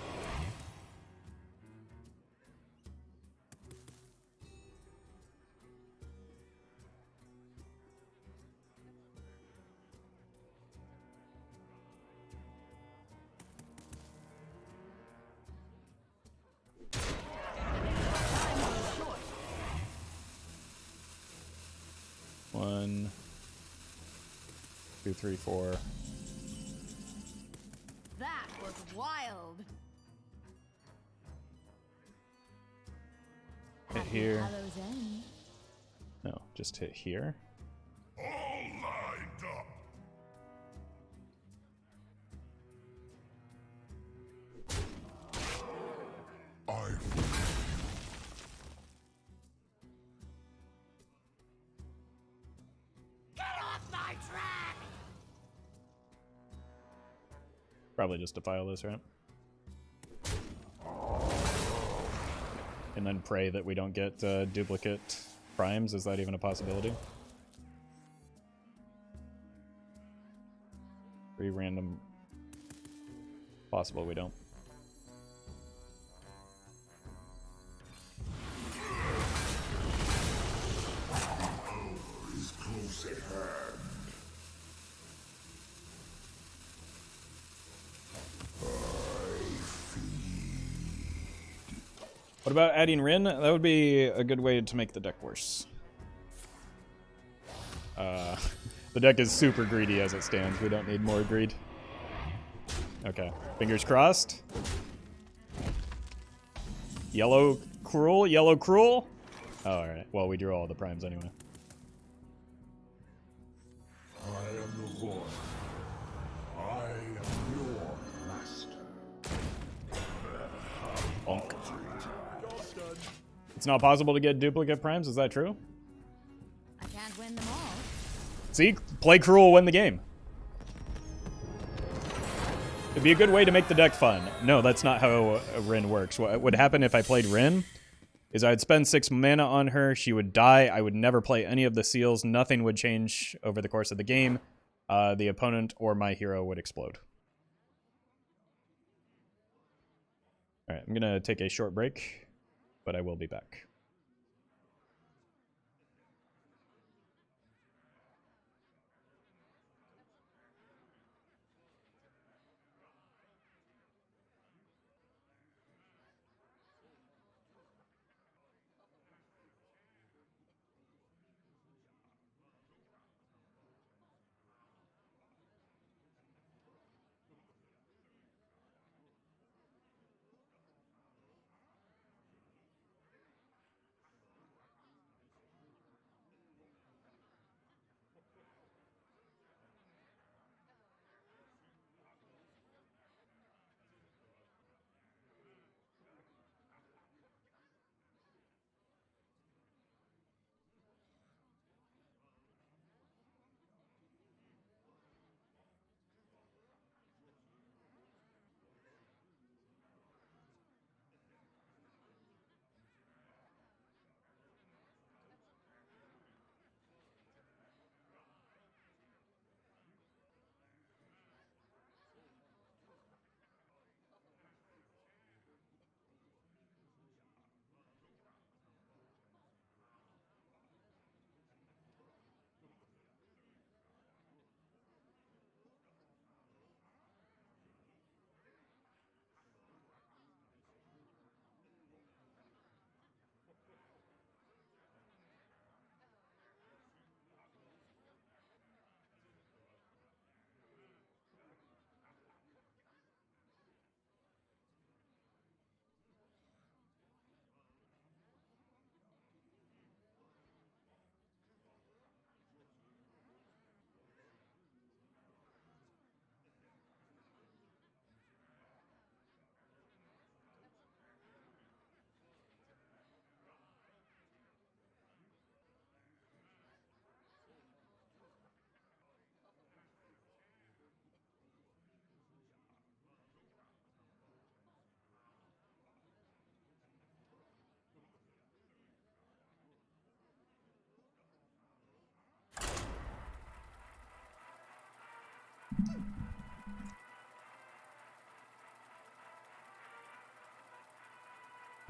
A: One, two, three, four.
F: That was wild.
A: Hit here.
D: Hallows End.
A: No, just hit here.
C: All lined up.
H: Get off my track!
A: Probably just defile this, right? And then pray that we don't get duplicate primes. Is that even a possibility? 3 random. Possible we don't.
C: Is close at hand.
A: What about adding Rin? That would be a good way to make the deck worse. The deck is super greedy as it stands. We don't need more greed. Okay, fingers crossed. Yellow Krul, yellow Krul. Oh, all right. Well, we drew all the primes anyway.
C: I am the void. I am your master.
A: Bonk. It's not possible to get duplicate primes. Is that true?
F: I can't win them all.
A: See, play Krul, win the game. It'd be a good way to make the deck fun. No, that's not how Rin works. What would happen if I played Rin is I'd spend 6 mana on her, she would die, I would never play any of the seals, nothing would change over the course of the game. The opponent or my hero would explode. Alright, I'm gonna take a short break, but I will be back.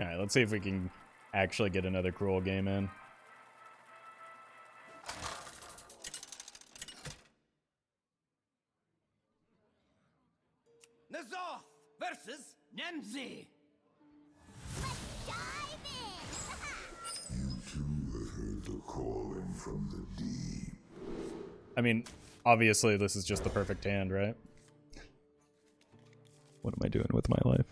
A: Alright, let's see if we can actually get another Krul game in.
H: Nazoth versus Nemzi.
C: You too have heard the calling from the deep.
A: I mean, obviously this is just the perfect hand, right? What am I doing with my life?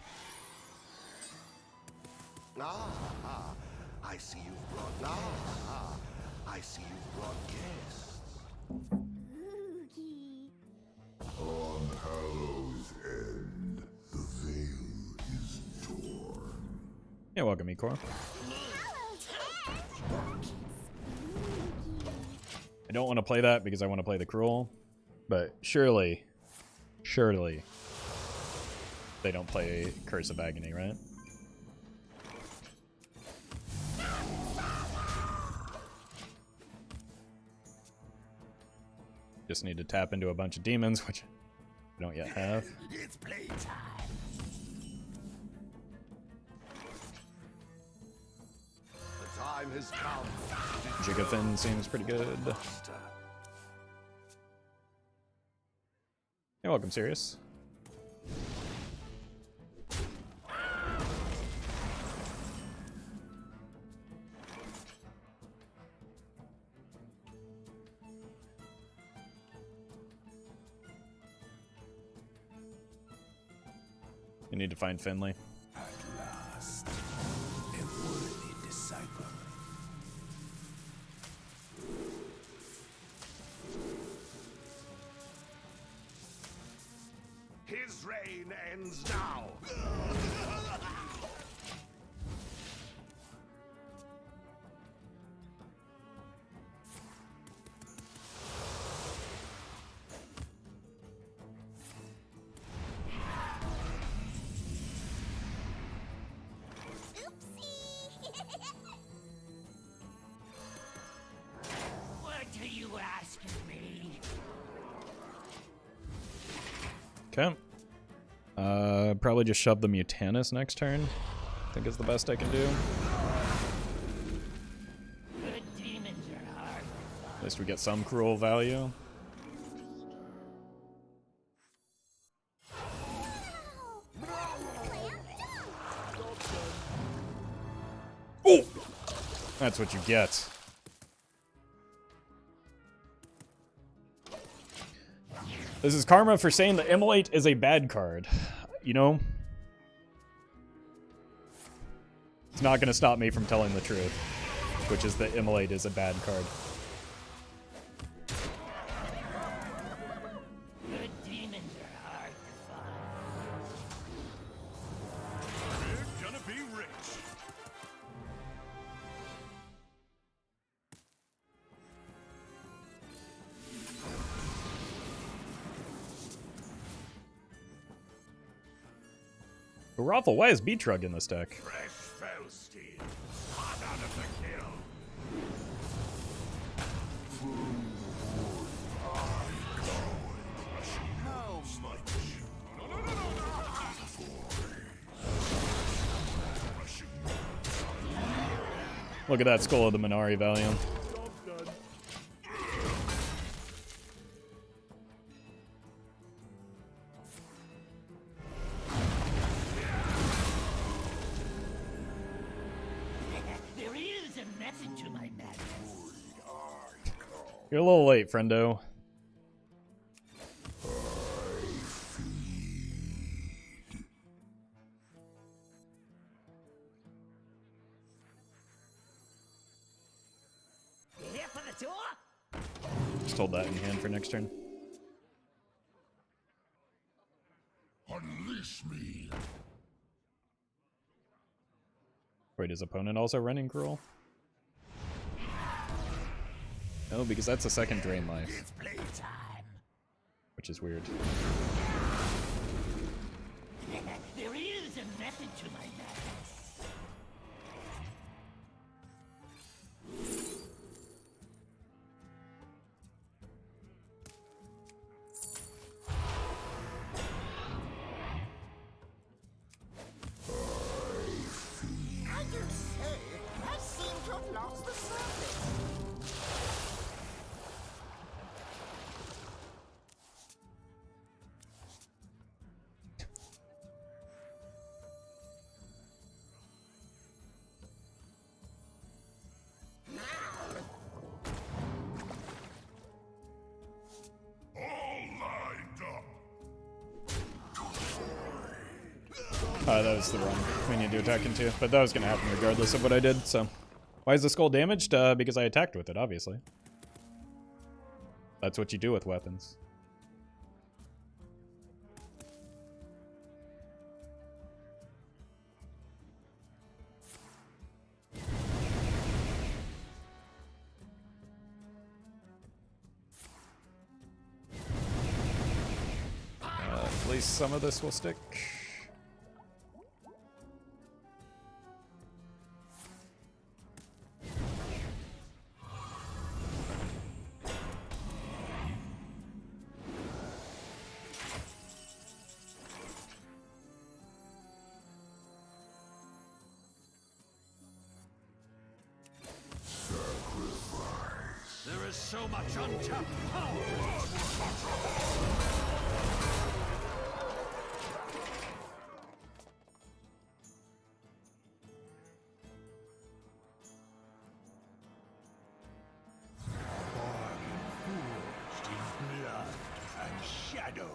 G: I see you've brought. I see you've brought guests.
C: On Hallow's End, the veil is torn.
A: Yeah, welcome, Ikor. I don't want to play that because I want to play the Krul, but surely they don't play Curse of Agony, right? Just need to tap into a bunch of demons, which I don't yet have.
H: It's playtime.
G: The time has come.
A: Jigafin seems pretty good. You're welcome, Sirius. You need to find Finley.
G: At last, a worthy disciple.
H: His reign ends now. What are you asking me?
A: Okay. Probably just shove the Mutanus next turn. I think is the best I can do.
H: Good demons are hard.
A: At least we get some Krul value. Oh! That's what you get. This is karma for saying the Immolate is a bad card. You know? It's not going to stop me from telling the truth, which is that Immolate is a bad card.
H: Good demons are hard to find. We're gonna be rich.
A: Roffle, why is Beatrug in this deck?
H: Fresh Felstein. Hot out of the kill. How much?
A: Look at that Skull of the Minari Valium.
H: There is a method to my madness.
A: You're a little late, friendo.
H: You here for the tour?
A: Just hold that in hand for next turn.
C: Unleash me.
A: Wait, is opponent also running Krul? No, because that's a second drain life,
H: It's playtime.
A: which is weird.
H: There is a method to my madness.
A: That was the wrong minion to attack into, but that was going to happen regardless of what I did, so. Why is the skull damaged? Because I attacked with it, obviously. That's what you do with weapons. At least some of this will stick.
B: There is so much untapped power. Forged in blood and shadow.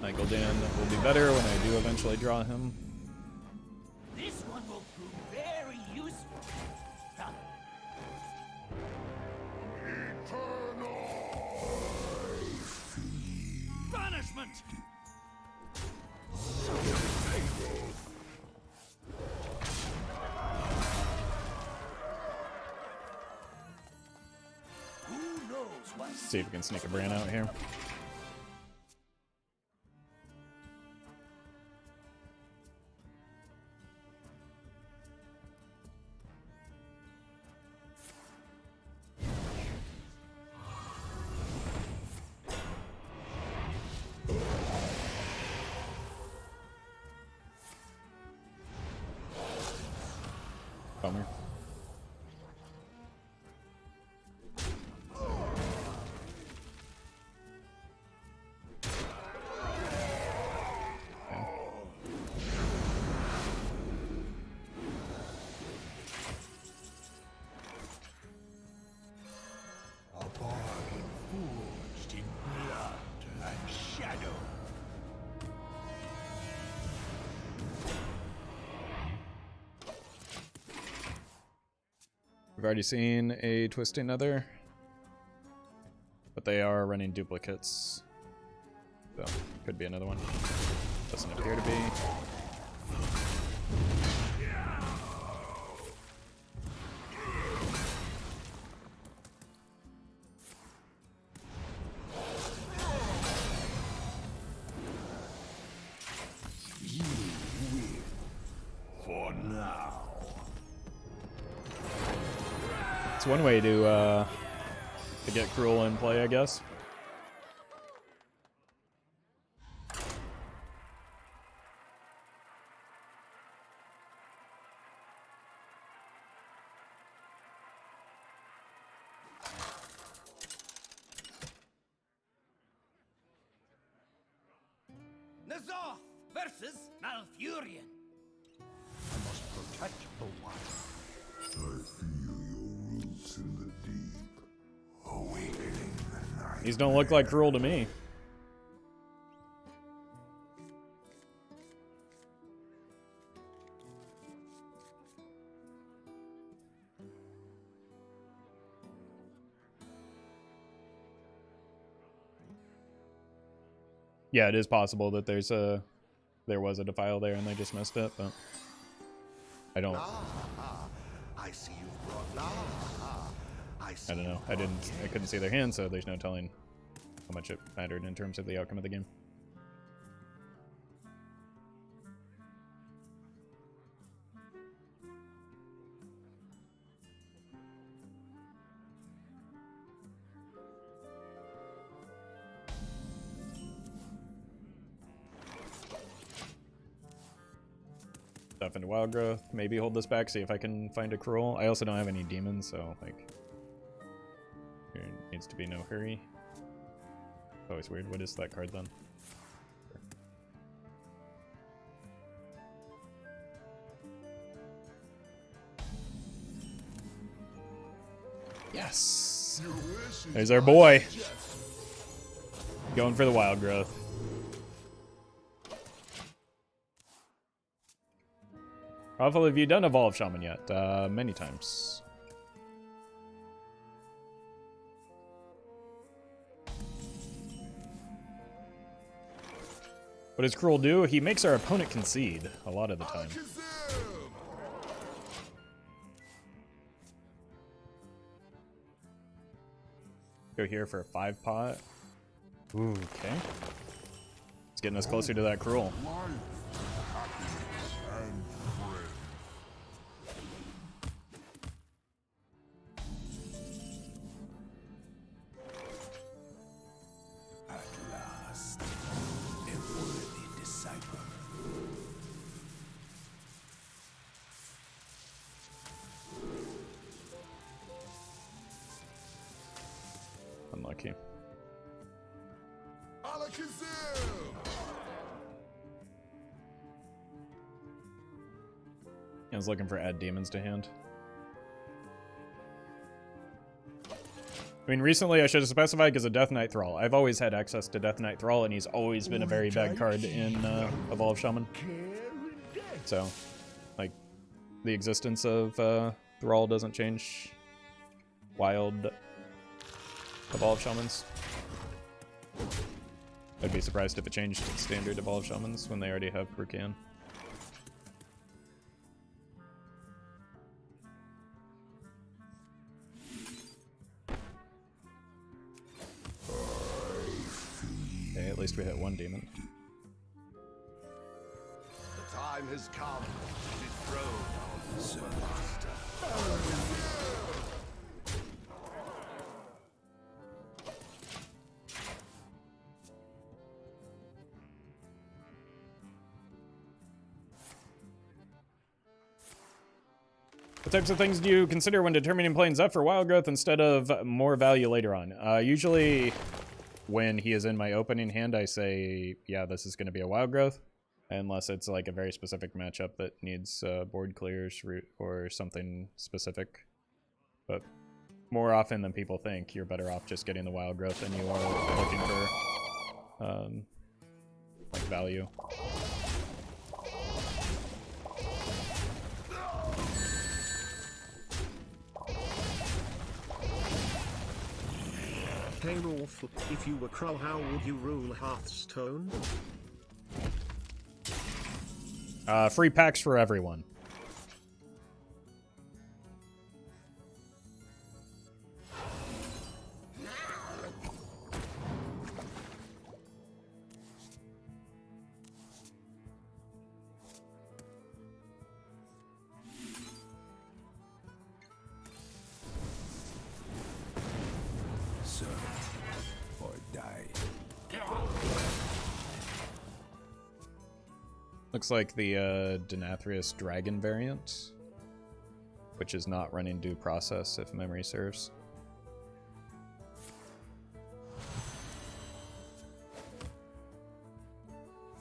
A: Michael Dan will be better when I do eventually draw him.
H: This one will prove very useful. Huh. Banishment! Who knows what?
A: See if we can sneak a Bran out here. Bummer.
B: A bargain forged in blood and shadow.
A: We've already seen a Twisting Nether, but they are running duplicates, so could be another one. Doesn't appear to be.
B: You win. For now.
A: It's one way to get Krul in play, I guess.
H: Nazoth versus Malfurion.
B: I must protect the one.
C: I feel your roots in the deep, awakening the night.
A: These don't look like Krul to me. Yeah, it is possible that there was a defile there and they just missed it, but I don't
G: I see you've brought
A: I don't know. I couldn't see their hand, so there's no telling how much it mattered in terms of the outcome of the game. Stuff into wild growth. Maybe hold this back, see if I can find a Krul. I also don't have any demons, so like there needs to be no hurry. Always weird. What is that card then? Yes! There's our boy. Going for the wild growth. Roffle, have you done Evolve Shaman yet? Many times. What does Krul do? He makes our opponent concede a lot of the time. Go here for a 5-pot. Ooh, okay. It's getting us closer to that Krul. Unlucky. I was looking for add demons to hand. I mean, recently I should have specified because of Death Knight Thrall. I've always had access to Death Knight Thrall, and he's always been a very bad card in Evolve Shaman. So, like, the existence of Thrall doesn't change wild Evolve Shamans. I'd be surprised if it changed to standard Evolve Shamans when they already have Brucan. Okay, at least we hit one demon.
G: The time has come to dethrone our master.
A: What types of things do you consider when determining playing Zeph for wild growth instead of more value later on? Usually when he is in my opening hand, I say, yeah, this is going to be a wild growth. Unless it's like a very specific matchup that needs board clears or something specific. But more often than people think, you're better off just getting the wild growth than you are looking for like value.
E: Hey Roffle, if you were Krul, how would you rule Hearthstone?
A: Free packs for everyone. Looks like the Denathrius Dragon variant, which is not running due process if memory serves.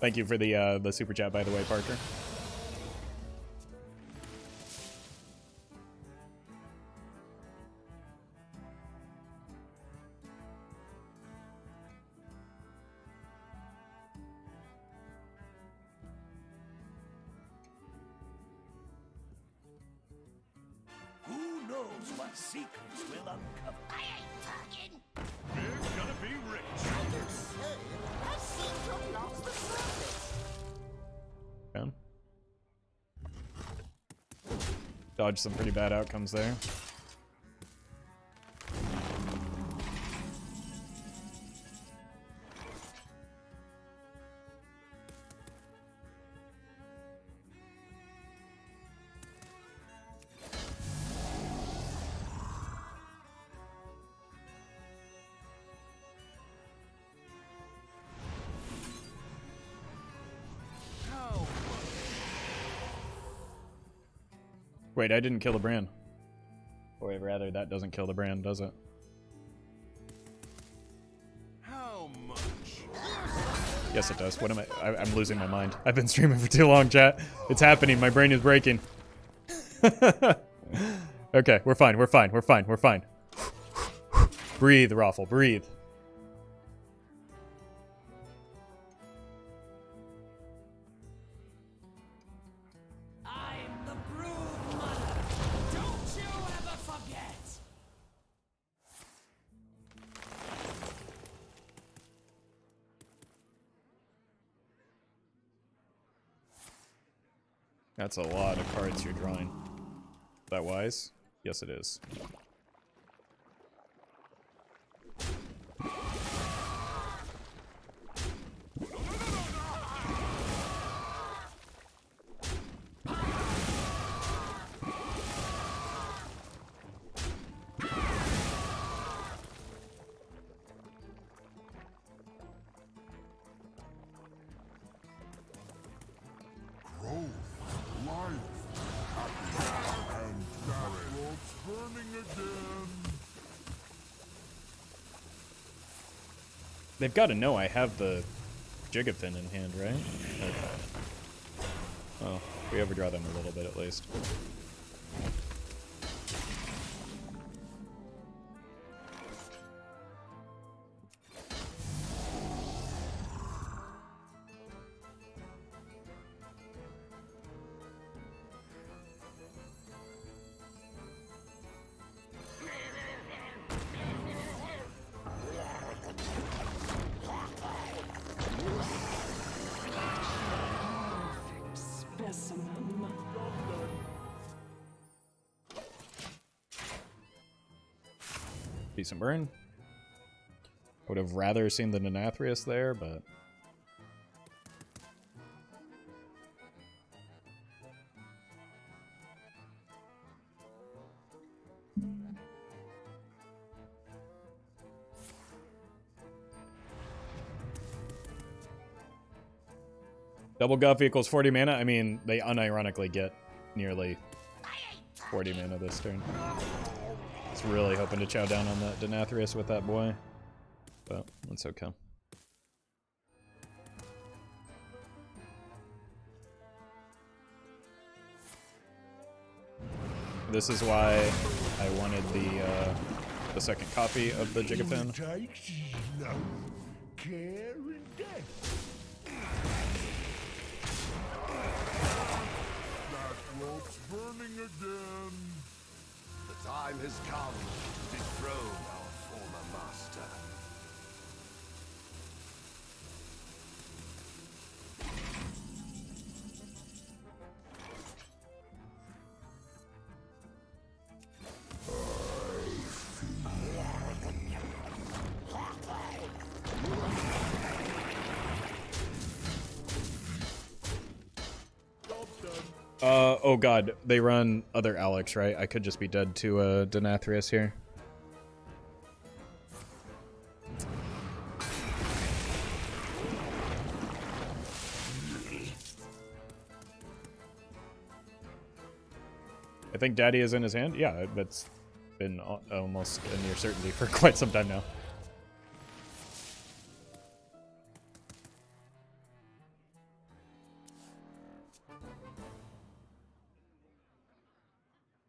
A: Thank you for the super chat, by the way, Parker.
H: What secrets will uncover?
F: I ain't talking.
H: We're gonna be rich.
F: I can say I seem to have lost the surface.
A: Okay. Dodged some pretty bad outcomes there. Wait, I didn't kill the brand. Or rather, that doesn't kill the brand, does it?
G: How much?
A: Yes, it does. What am I'm losing my mind. I've been streaming for too long, chat. It's happening. My brain is breaking. Okay, we're fine. We're fine. We're fine. We're fine. Breathe, Roffle. Breathe. That's a lot of cards you're drawing. Is that wise? Yes, it is. They've got to know I have the Gigafin in hand, right? Okay. Well, we overdraw them a little bit at least. Decent burn. Would have rather seen the Denathrius there, but double guff equals 40 mana. I mean, they unironically get nearly 40 mana this turn. Really hoping to chow down on that Denathrius with that boy, but that's okay. This is why I wanted the second copy of the Gigafin.
C: That rope's burning again.
G: The time has come to dethrone our former master.
A: Oh god, they run other Alex, right? I could just be dead to Denathrius here. I think Daddy is in his hand. Yeah, that's been almost a near certainty for quite some time now.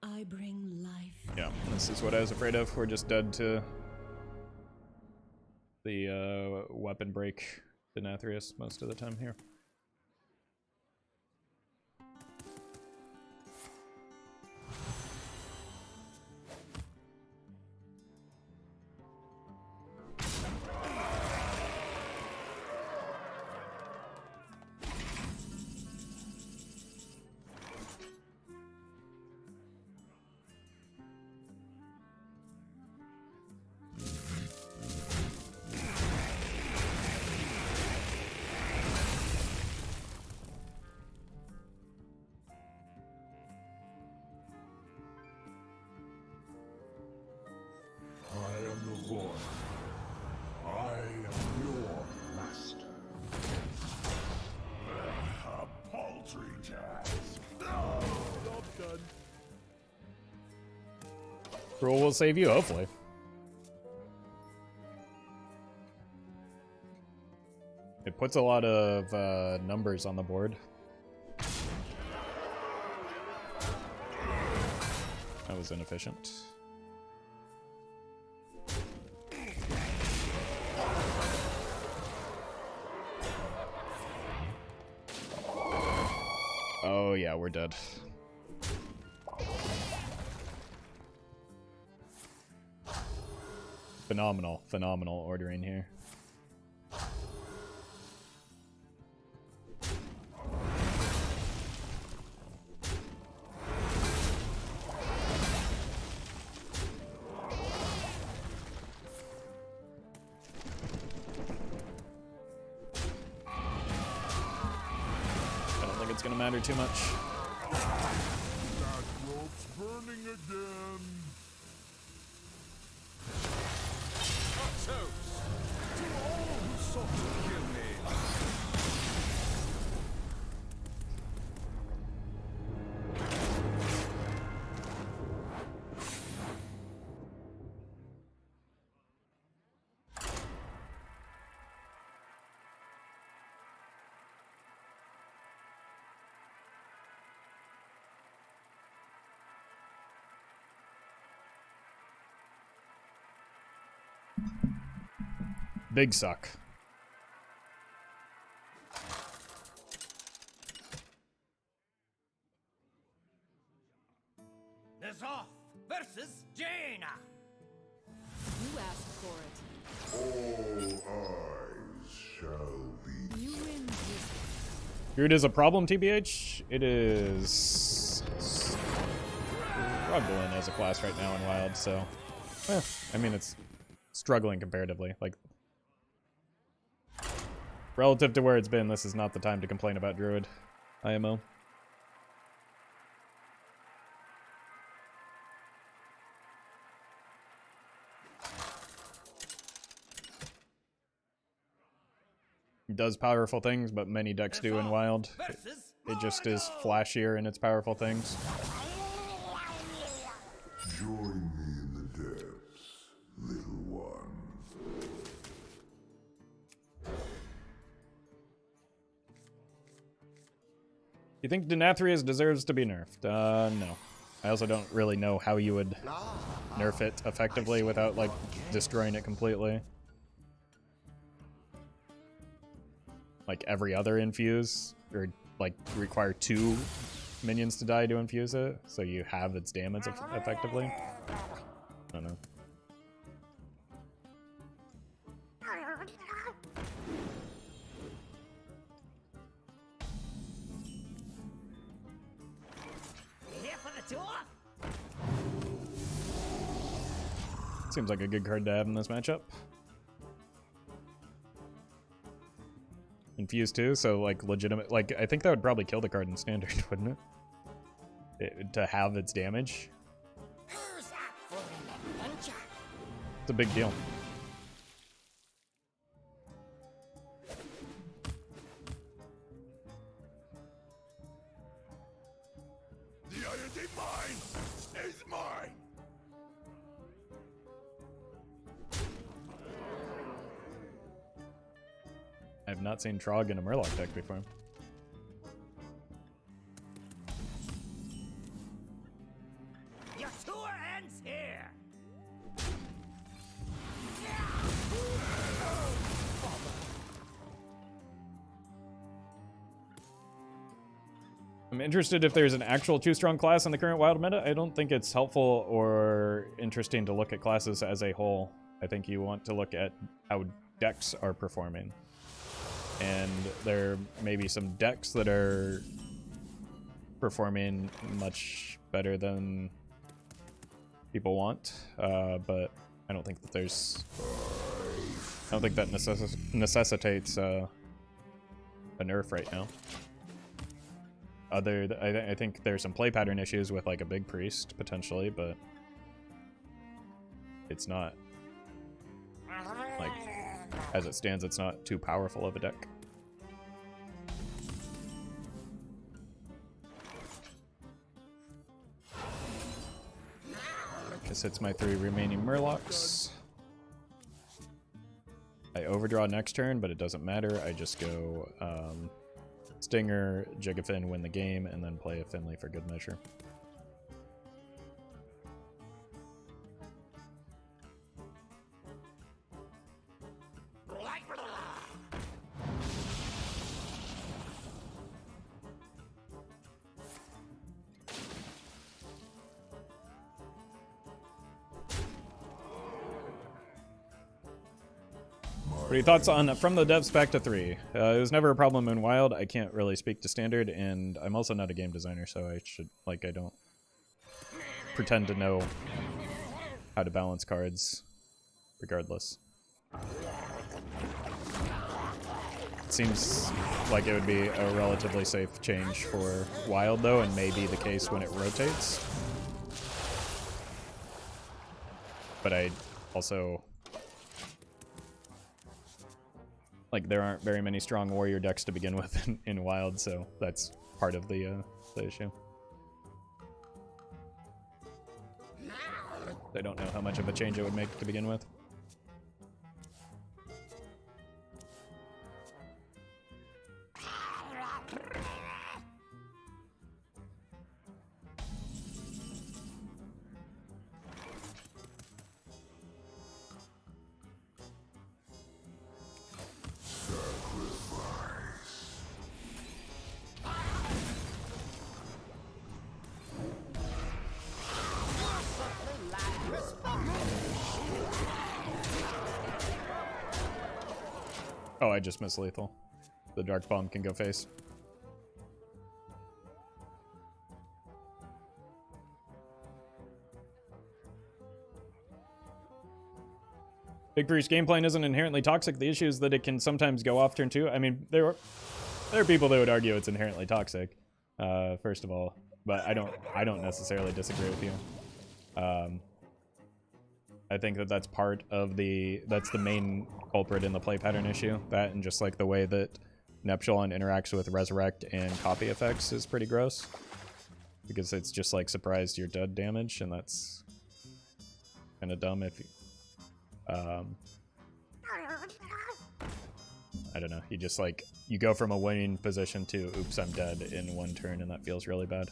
F: I bring life.
A: Yeah, this is what I was afraid of. We're just dead to the weapon break Denathrius most of the time here. Krul will save you, hopefully. It puts a lot of numbers on the board. That was inefficient. Oh yeah, we're dead. Phenomenal ordering here. it's gonna matter too much.
C: That rope's burning again.
B: A toast to all who sought to kill me.
A: Big suck.
H: There's off versus Jaina.
F: You asked for it.
C: All eyes shall be.
F: You win this.
A: Druid is a problem, TBH. It is struggling as a class right now in Wild, so I mean it's struggling comparatively. Like relative to where it's been, this is not the time to complain about Druid IMO. It does powerful things, but many decks do in Wild. It just is flashier in its powerful things.
C: Join me in the depths, little one.
A: You think Denathrius deserves to be nerfed? No. I also don't really know how you would nerf it effectively without, like, destroying it completely. Like every other infuse, or like require 2 minions to die to infuse it, so you have its damage effectively. I don't know.
H: Here for the tour?
A: Seems like a good card to have in this matchup. Infuse too, so like legitimate, like I think that would probably kill the card in standard, wouldn't it? To have its damage.
H: Who's up for an adventure?
A: It's a big deal.
G: The deity mine is mine.
A: I've not seen Trog in a Murloc deck before.
H: Your tour ends here.
A: I'm interested if there's an actual 2-strong class in the current Wild meta. I don't think it's helpful or interesting to look at classes as a whole. I think you want to look at how decks are performing. And there may be some decks that are performing much better than people want, but I don't think that there's... I don't think that necessitates a nerf right now. I think there's some play pattern issues with like a big priest potentially, but it's not like, as it stands, it's not too powerful of a deck. This hits my 3 remaining Murlocs. I overdraw next turn, but it doesn't matter. I just go Stinger, Jigafin, win the game, and then play a Finley for good measure. What are your thoughts on From the Devs Back to 3? It was never a problem in Wild. I can't really speak to Standard, and I'm also not a game designer, so I don't pretend to know how to balance cards regardless. It seems like it would be a relatively safe change for Wild, though, and may be the case when it rotates. But I also... like, there aren't very many strong warrior decks to begin with in Wild, so that's part of the issue. I don't know how much of a change it would make to begin with. Oh, I just missed lethal. The Dark Bomb can go face. Big Priest game plan isn't inherently toxic. The issue is that it can sometimes go off turn 2. I mean, there are people that would argue it's inherently toxic, first of all, but I don't necessarily disagree with you. I think that that's part of that's the main culprit in the play pattern issue. That and just like the way that Neptulon interacts with Resurrect and copy effects is pretty gross. Because it's just like surprised you're dead damage, and that's kind of dumb if you... I don't know. You just like, you go from a winning position to oops, I'm dead in one turn, and that feels really bad.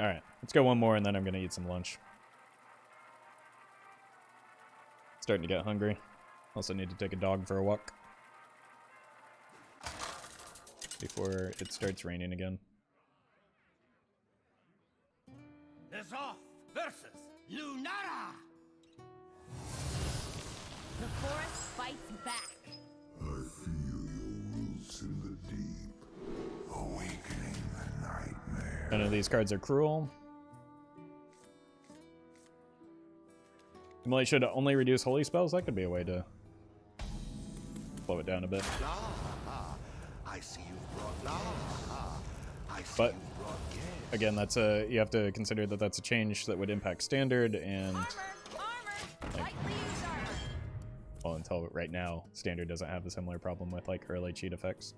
A: Alright, let's go one more and then I'm gonna eat some lunch. Starting to get hungry. Also need to take a dog for a walk before it starts raining again.
H: Zoff versus Lunara.
F: The forest fights back.
C: I feel your roots in the deep, awakening the nightmare.
A: None of these cards are cruel. Immolate should only reduce holy spells. That could be a way to slow it down a bit.
G: I see you've brought I see
A: But
G: you've brought gifts.
A: again, that's you have to consider that that's a change that would impact standard, and
F: Armor!
A: Like-
F: Lightly used armor!
A: well, until right now, standard doesn't have a similar problem with like early cheat effects.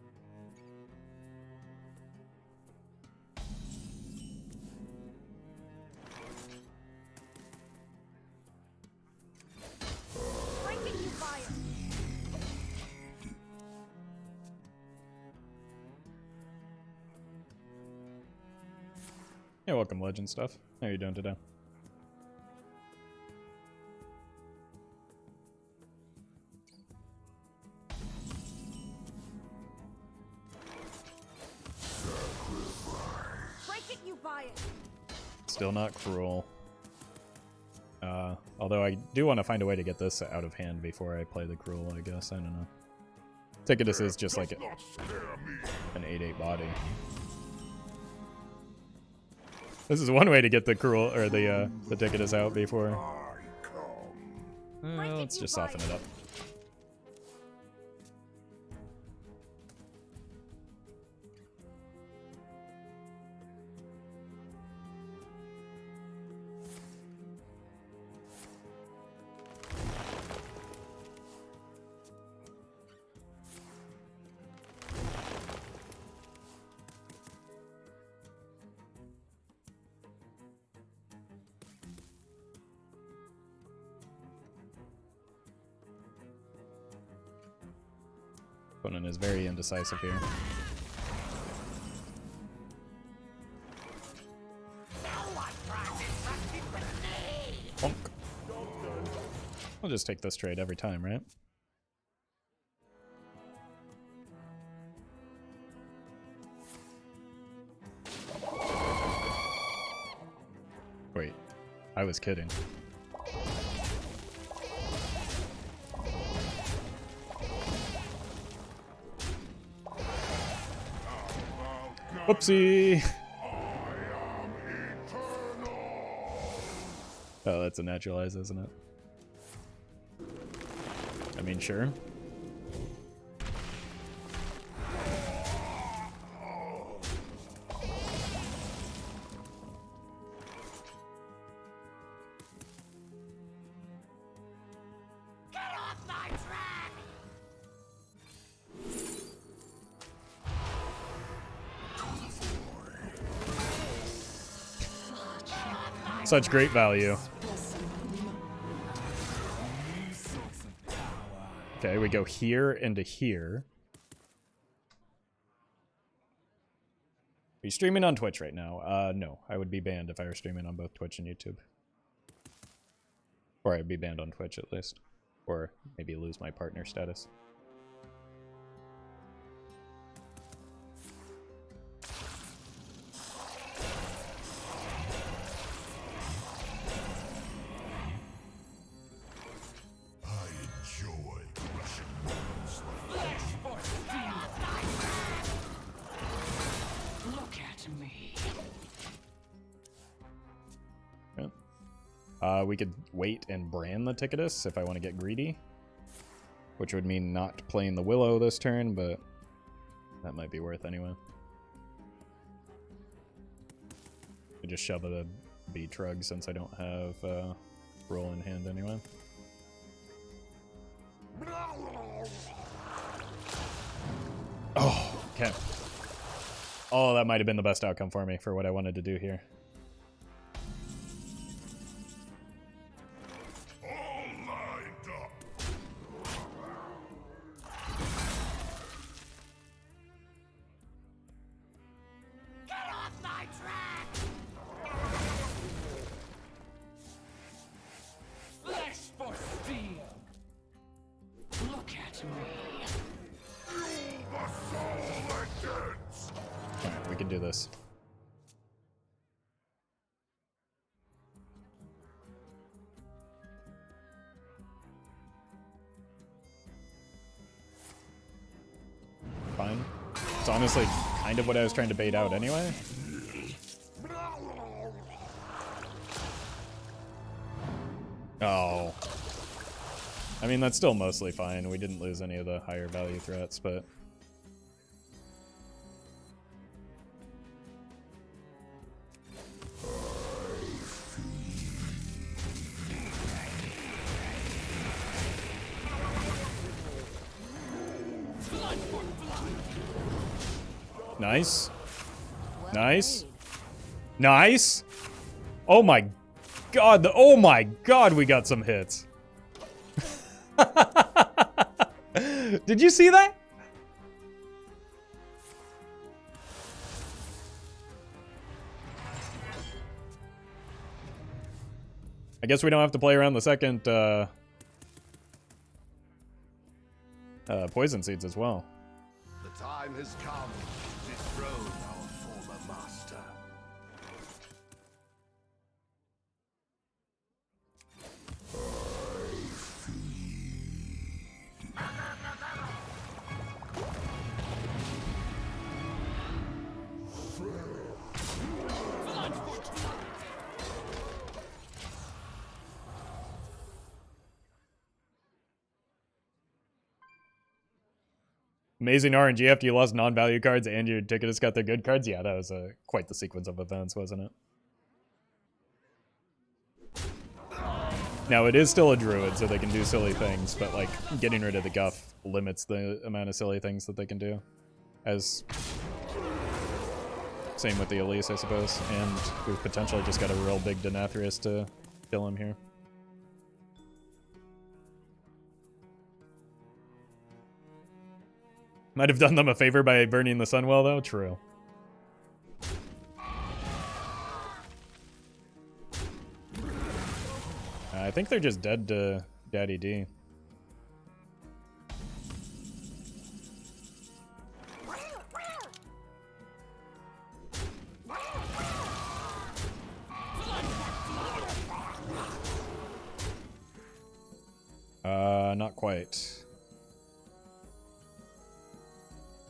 F: Breaking you fire!
A: Yeah, welcome, Legend Stuff. How are you doing today?
F: Break it, you buy it!
A: Still not cruel. Although I do want to find a way to get this out of hand before I play the cruel, I guess. I don't know. Ticketus is just like an 8/8 body. This is one way to get the cruel or the Ticketus out before. Let's just soften it up. Opponent is very indecisive here. Bonk. We'll just take this trade every time, right? Wait, I was kidding. Whoopsie. Oh, that's a naturalize, isn't it? I mean, sure.
H: Get off my track!
A: Such great value. Okay, we go here into here. Are you streaming on Twitch right now? No, I would be banned if I were streaming on both Twitch and YouTube. Or I'd be banned on Twitch at least. Or maybe lose my partner status.
H: Look at me.
A: We could wait and brand the Ticketus if I want to get greedy. Which would mean not playing the Willow this turn, but that might be worth anyway. I just shove a B-Trug since I don't have roll in hand anyway. Oh, okay. Oh, that might have been the best outcome for me for what I wanted to do here.
H: Get off my track! Flesh for steel! Look at me.
A: Alright, we can do this. Fine. It's honestly kind of what I was trying to bait out anyway. Oh. I mean, that's still mostly fine. We didn't lose any of the higher value threats, but... Nice. Nice. Nice. Oh my god. Oh my god, we got some hits. Did you see that? I guess we don't have to play around the second poison seeds as well.
G: The time has come to dethrone our former master.
A: Amazing RNG after you lost non-value cards and your ticket has got their good cards. Yeah, that was quite the sequence of events, wasn't it? Now, it is still a druid, so they can do silly things, but, like, getting rid of the guff limits the amount of silly things that they can do. As... Same with the Elise, I suppose. And we've potentially just got a real big Denathrius to kill him here. Might have done them a favor by burning the Sunwell, though. True. I think they're just dead to Daddy D. Not quite.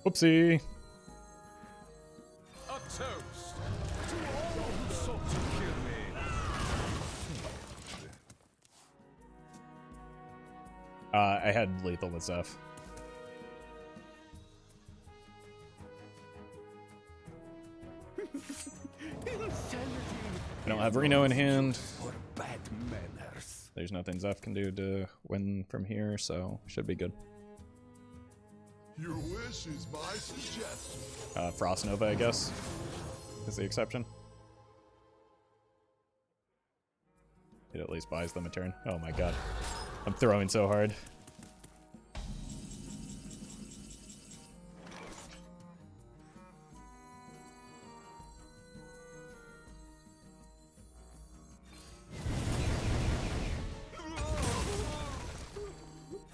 A: Oopsie.
B: A
A: I had lethal with Zeph. I don't have Reno in hand.
B: For bad manners.
A: There's nothing Zeph can do to win from here, so should be good.
C: Your wish is my suggestion.
A: Frost Nova, I guess, is the exception. It at least buys them a turn. Oh my god. I'm throwing so hard.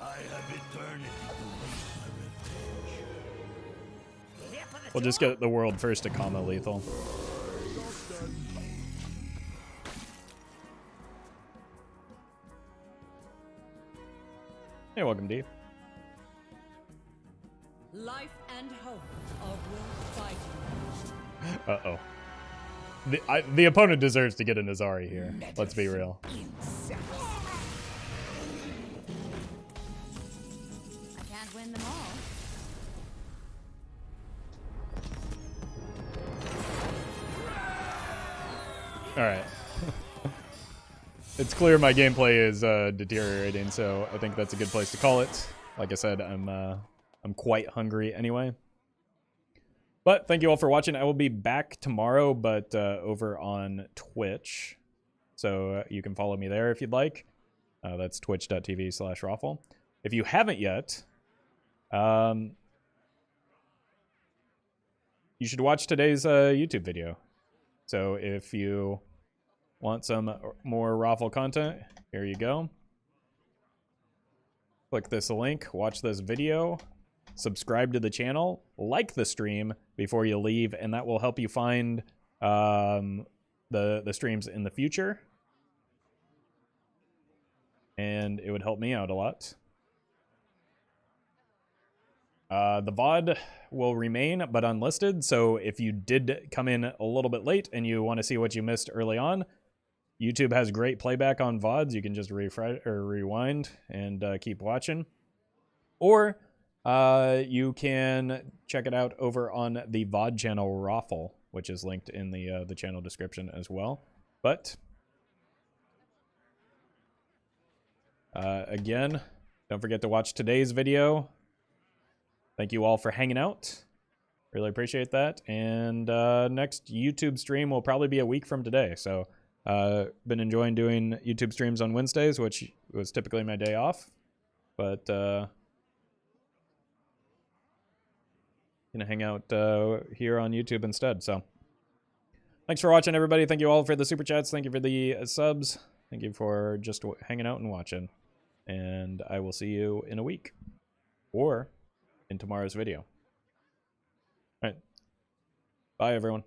B: I have eternity to waste my revenge.
A: We'll just get the world first to comma lethal. Hey, welcome, D.
F: Life and hope are worth fighting.
A: Uh-oh. The opponent deserves to get a Nazari here. Let's be real.
D: I can't win them all.
A: Alright. It's clear my gameplay is deteriorating, so I think that's a good place to call it. Like I said, I'm quite hungry anyway. But thank you all for watching. I will be back tomorrow, but over on Twitch. So you can follow me there if you'd like. That's twitch.tv/Roffle. If you haven't yet, you should watch today's YouTube video. So if you want some more Roffle content, here you go. Click this link, watch this video, subscribe to the channel, like the stream before you leave, and that will help you find the streams in the future. And it would help me out a lot. The VOD will remain, but unlisted, so if you did come in a little bit late and you want to see what you missed early on, YouTube has great playback on VODs. You can just refresh or rewind and keep watching. Or you can check it out over on the VOD channel Roffle, which is linked in the channel description as well. But again, don't forget to watch today's video. Thank you all for hanging out. Really appreciate that. And next YouTube stream will probably be a week from today. So been enjoying doing YouTube streams on Wednesdays, which was typically my day off. But gonna hang out here on YouTube instead. So thanks for watching, everybody. Thank you all for the super chats. Thank you for the subs. Thank you for just hanging out and watching. And I will see you in a week. Or in tomorrow's video. All right. Bye, everyone.